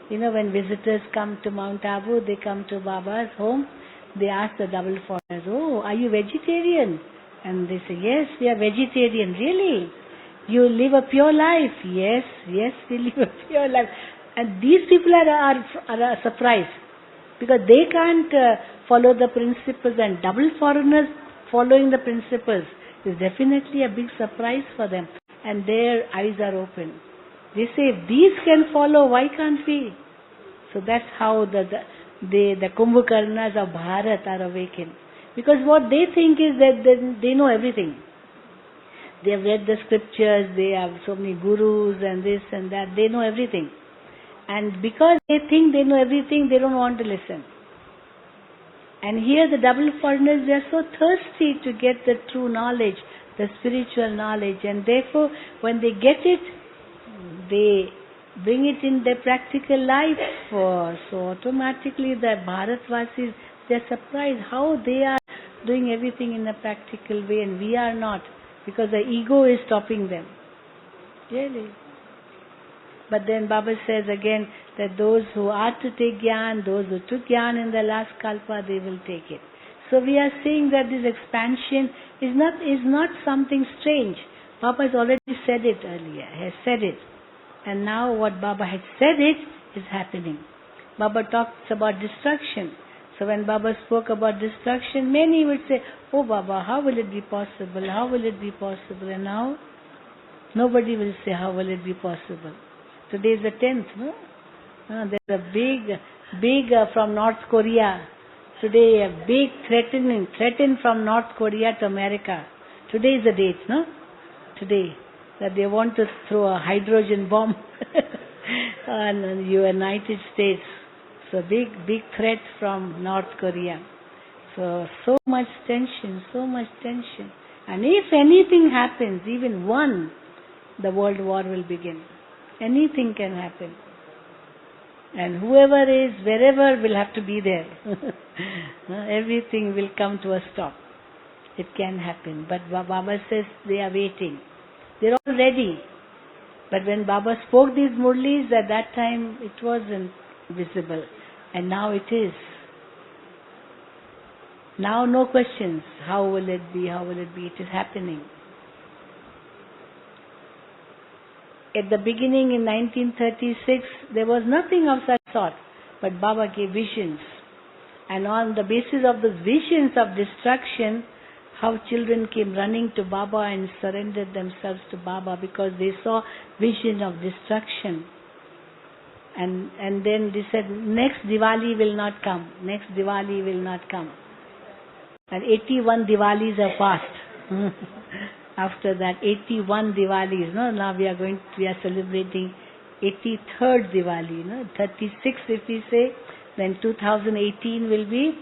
[SPEAKER 1] When visitors come to Mount Abu, they come to Baba's home, they ask the double foreigners, oh, are you vegetarian? And they say, yes, we are vegetarian. Really? You live a pure life? Yes, we live a pure life. And these people are surprised, because they can't follow the principles, and double foreigners following the principles is definitely a big surprise for them, and their eyes are open. They say, if these can follow, why can't we? So that's how the Kumbhakarnas of Bharat are awakened. Because what they think is that they know everything. They have read the scriptures, they have so many gurus and this and that, they know everything. And because they think they know everything, they don't want to listen. And here the double foreigners, they are so thirsty to get the true knowledge, the spiritual knowledge, and therefore when they get it, they bring it in their practical life. So automatically the Bharatvasis, they are surprised how they are doing everything in a practical way and we are not, because the ego is stopping them. Really. But then Baba says again that those who are to take Gyan, those who took Gyan in the last Kalpa, they will take it. So we are saying that this expansion is not something strange. Baba has already said it earlier, has said it. And now what Baba had said it is happening. Baba talks about destruction. So when Baba spoke about destruction, many would say, oh Baba, how will it be possible? How will it be possible? And now, nobody will say, how will it be possible? Today is the 10th, no? There's a big from North Korea. Today a big threaten from North Korea to America. Today is the date, no? Today. That they want to throw a hydrogen bomb on the United States. So big threat from North Korea. So much tension. And if anything happens, even one, the world war will begin. Anything can happen. And whoever is, wherever, will have to be there. Everything will come to a stop. It can happen. But Baba says they are waiting. They're all ready. But when Baba spoke these murlis, at that time it wasn't visible. And now it is. Now no questions. How will it be? How will it be? It is happening. At the beginning in 1936, there was nothing of such sort. But Baba gave visions. And on the basis of those visions of destruction, how children came running to Baba and surrendered themselves to Baba because they saw vision of destruction. And then they said, next Diwali will not come. Next Diwali will not come. And 81 Diwalis are passed. After that, 81 Diwalis. No? Now we are celebrating 83rd Diwali. No? 36 if we say, then 2018 will be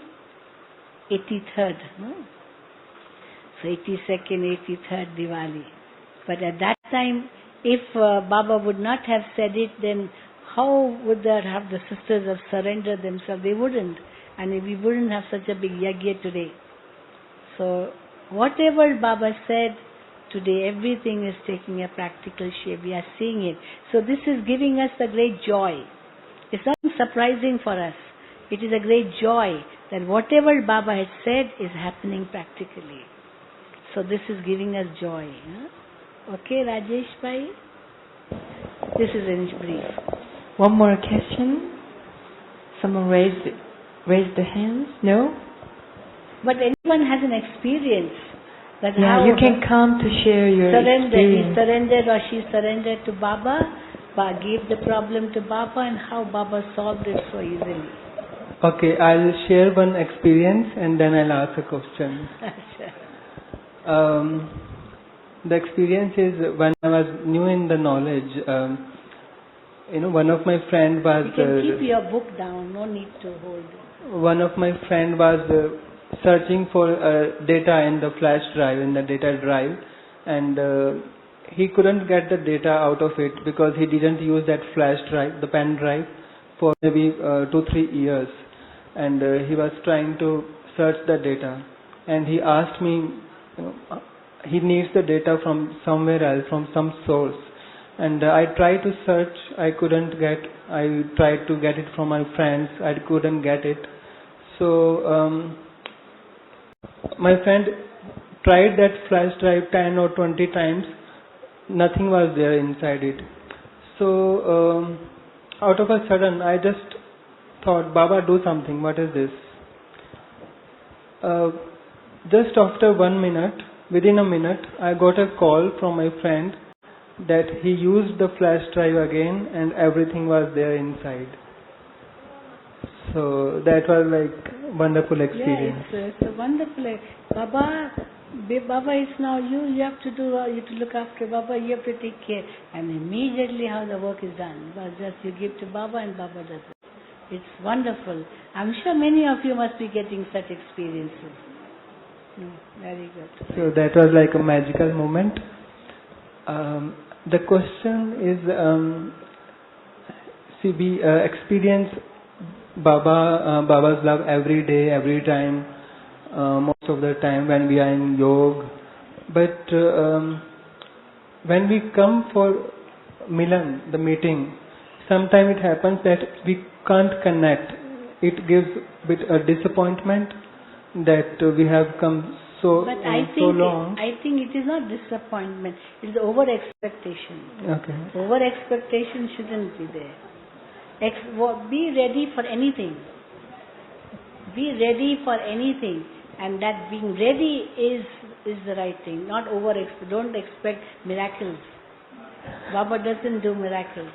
[SPEAKER 1] 83rd. No? So 82nd, 83rd Diwali. But at that time, if Baba would not have said it, then how would there have the sisters have surrendered themselves? They wouldn't. And we wouldn't have such a big yagya today. So whatever Baba said, today everything is taking a practical shape. We are seeing it. So this is giving us a great joy. It's not surprising for us. It is a great joy that whatever Baba has said is happening practically. So this is giving us joy. Huh? Okay, Rajesh Bhai? This is in brief.
[SPEAKER 2] One more question. Someone raised the hands? No?
[SPEAKER 1] But anyone has an experience. That
[SPEAKER 2] Yeah,
[SPEAKER 1] how
[SPEAKER 2] you can come to share your
[SPEAKER 1] he
[SPEAKER 2] experience.
[SPEAKER 1] surrendered or she surrendered to Baba, gave the problem to Baba, and how Baba solved it so easily.
[SPEAKER 3] Okay, I'll share one experience and then I'll ask a question. The experience is when I was new in the knowledge, one of my friend was...
[SPEAKER 1] You can keep your book down, no need to hold it.
[SPEAKER 3] One of my friend was searching for data in the flash drive, in the data drive, and he couldn't get the data out of it because he didn't use that flash drive, the pen drive, for maybe 2-3 years. And he was trying to search the data. And he asked me, he needs the data from somewhere else, from some source. And I tried to search, I tried to get it from my friends, I couldn't get it. So my friend tried that flash drive 10 or 20 times, nothing was there inside it. So out of a sudden I just thought, Baba, do something, what is this? Just after 1 minute, within a minute, I got a call from my friend that he used the flash drive again and everything was there inside. So that was like wonderful experience.
[SPEAKER 1] Yeah, it's a wonderful. Baba is now you have to do, you have to look after Baba, you have to take care. And immediately how the work is done. Just you give to Baba and Baba does it. It's wonderful. I'm sure many of you must be getting such experiences. Very good.
[SPEAKER 3] So that was like a magical moment. The question is, we experience Baba's love every day, every time, most of the time when we are in yoga. But when we come for Milan, the meeting, sometimes it happens that we can't connect. It gives a bit a disappointment that we have come so
[SPEAKER 1] But
[SPEAKER 3] so long.
[SPEAKER 1] I think it is not disappointment. It is over expectation.
[SPEAKER 3] Okay.
[SPEAKER 1] Over expectation shouldn't be there. Be ready for anything. Be ready for anything, and that being ready is the right thing. Not over. Don't expect miracles. Baba doesn't do miracles.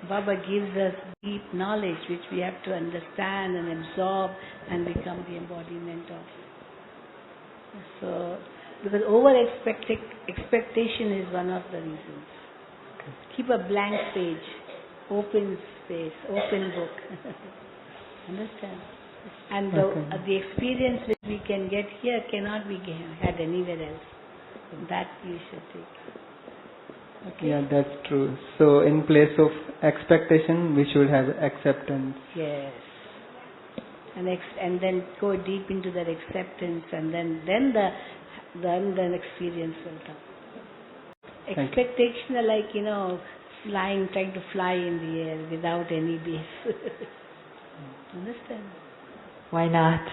[SPEAKER 1] Baba gives us deep knowledge which we have to understand and absorb and become the embodiment of. So, because over expectation is one of the reasons. Keep a blank page, open space, open book. Understand? And the experience that we can get here cannot be had anywhere else. That you should take. Okay?
[SPEAKER 3] Yeah, that's true. So in place of expectation, we should have acceptance.
[SPEAKER 1] Yes. And then go deep into that acceptance, and then the experience will come. Expectation are like, trying to fly in the air without any base. Understand?
[SPEAKER 2] Why not?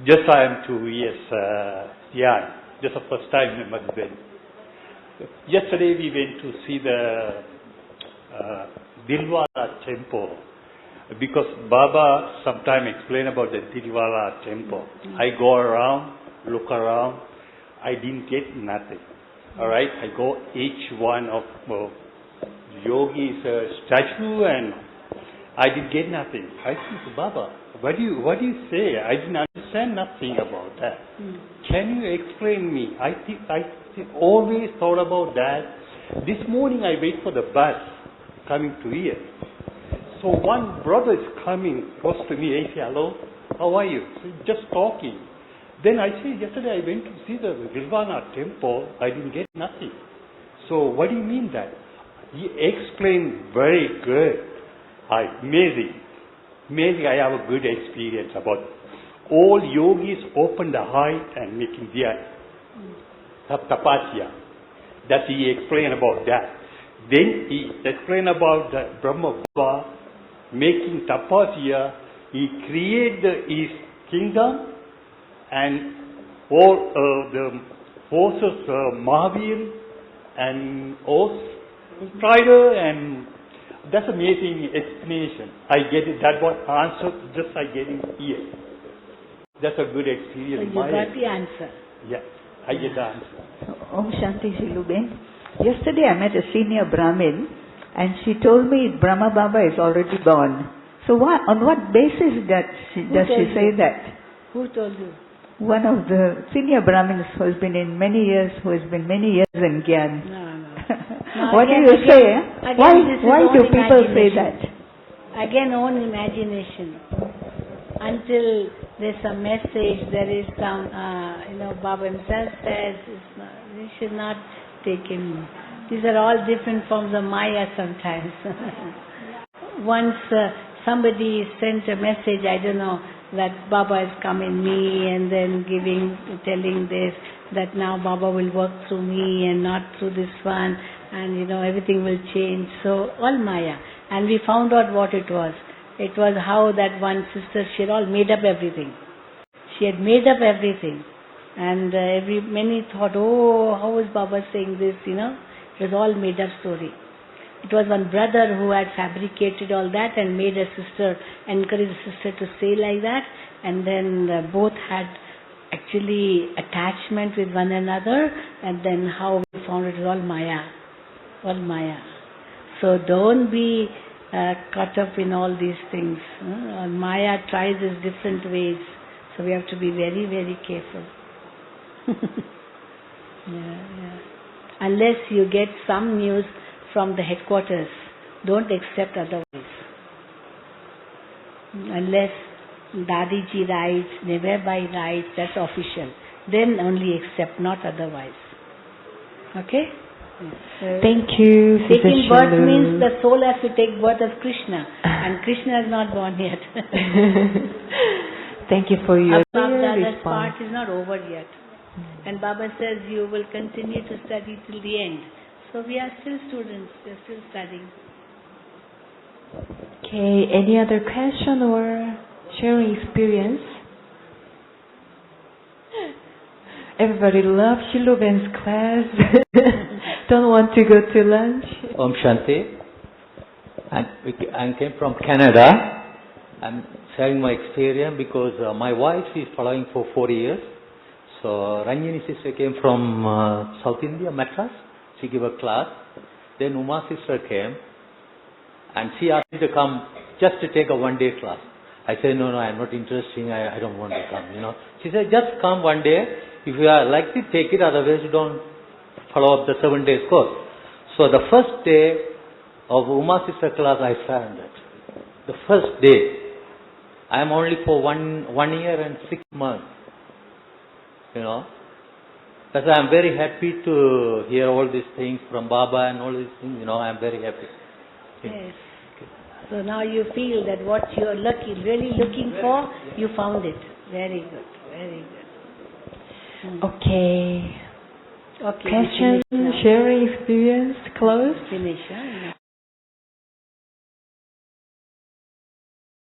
[SPEAKER 6] Just I am 2 years young. Just the first time I must been. Yesterday we went to see the Dilwara temple because Baba sometime explained about the Dilwara temple. I go around, look around, I didn't get nothing. All right, I go each one of yogi's statue and I didn't get nothing. I said, Baba, what do you say? I didn't understand nothing about that. Can you explain me? I always thought about that. This morning I wait for the bus coming to here. So one brother is coming close to me. I say, hello, how are you? So just talking. Then I say, yesterday I went to see the Dilwara temple. I didn't get nothing. So what do you mean that? He explained very good. Amazing. I have a good experience about all yogis open the eye and making their tapasya. That he explained about that. Then he explained about the Brahma Baba making tapasya. He created his kingdom and all the forces, Mahavir and Strider, and that's amazing explanation. I get it. That was answer. Just I get it here. That's a good experience.
[SPEAKER 1] So you got the answer.
[SPEAKER 6] Yeah, I get the answer.
[SPEAKER 7] Om Shanti Shiluben. Yesterday I met a senior Brahmin and she told me Brahma Baba is already born. So on what basis does she say that?
[SPEAKER 1] Who told you?
[SPEAKER 7] One of the senior Brahmins who has been in many years in Gyan.
[SPEAKER 1] No.
[SPEAKER 7] What do you say? Why do people say that?
[SPEAKER 1] Again, own imagination. Until there's a message, there is some, Baba himself says, we should not take him. These are all different forms of Maya sometimes. Once somebody sent a message, I don't know, that Baba has come in me and then telling this, that now Baba will work through me and not through this one, and everything will change. So all Maya. And we found out what it was. It was how that one sister, she had all made up everything. She had made up everything. And many thought, oh, how is Baba saying this, It was all made up story. It was one brother who had fabricated all that and made a sister, encouraged a sister to say like that, and then both had actually attachment with one another, and then how we found it was all Maya. All Maya. So don't be caught up in all these things. Maya tries its different ways, so we have to be very, very careful. Yeah. Unless you get some news from the headquarters, don't accept otherwise. Unless Dadiji writes, Nevabai writes, that's official. Then only accept, not otherwise. Okay?
[SPEAKER 2] Thank you, Sister
[SPEAKER 1] Taking birth
[SPEAKER 2] Shilu.
[SPEAKER 1] means the soul has to take birth of Krishna, and Krishna is not born yet.
[SPEAKER 2] Thank you for your
[SPEAKER 1] Dada's
[SPEAKER 2] response.
[SPEAKER 1] part is not over yet. And Baba says you will continue to study till the end. So we are still students, we are still studying.
[SPEAKER 2] Okay, any other question or sharing experience? Everybody loves Shiluben's class. Don't want to go to lunch.
[SPEAKER 8] Om Shanti. I came from Canada. I'm sharing my experience because my wife is following for 4 years. So Ranjini sister came from South India, Madras. She gave a class. Then Uma sister came and she asked me to come just to take a one-day class. I said, no, I'm not interested. I don't want to come, She said, just come one day. If you are like to take it, otherwise you don't follow up the 7 days course. So the first day of Uma sister class, I found it. The first day. I am only for one year and 6 months. That's why I'm very happy to hear all these things from Baba and all these things. I'm very happy.
[SPEAKER 1] Yes. So now you feel that what you are really looking for, you found it. Very good, very good.
[SPEAKER 2] Okay.
[SPEAKER 1] Okay.
[SPEAKER 2] Question, sharing experience, close.
[SPEAKER 1] Finish, huh?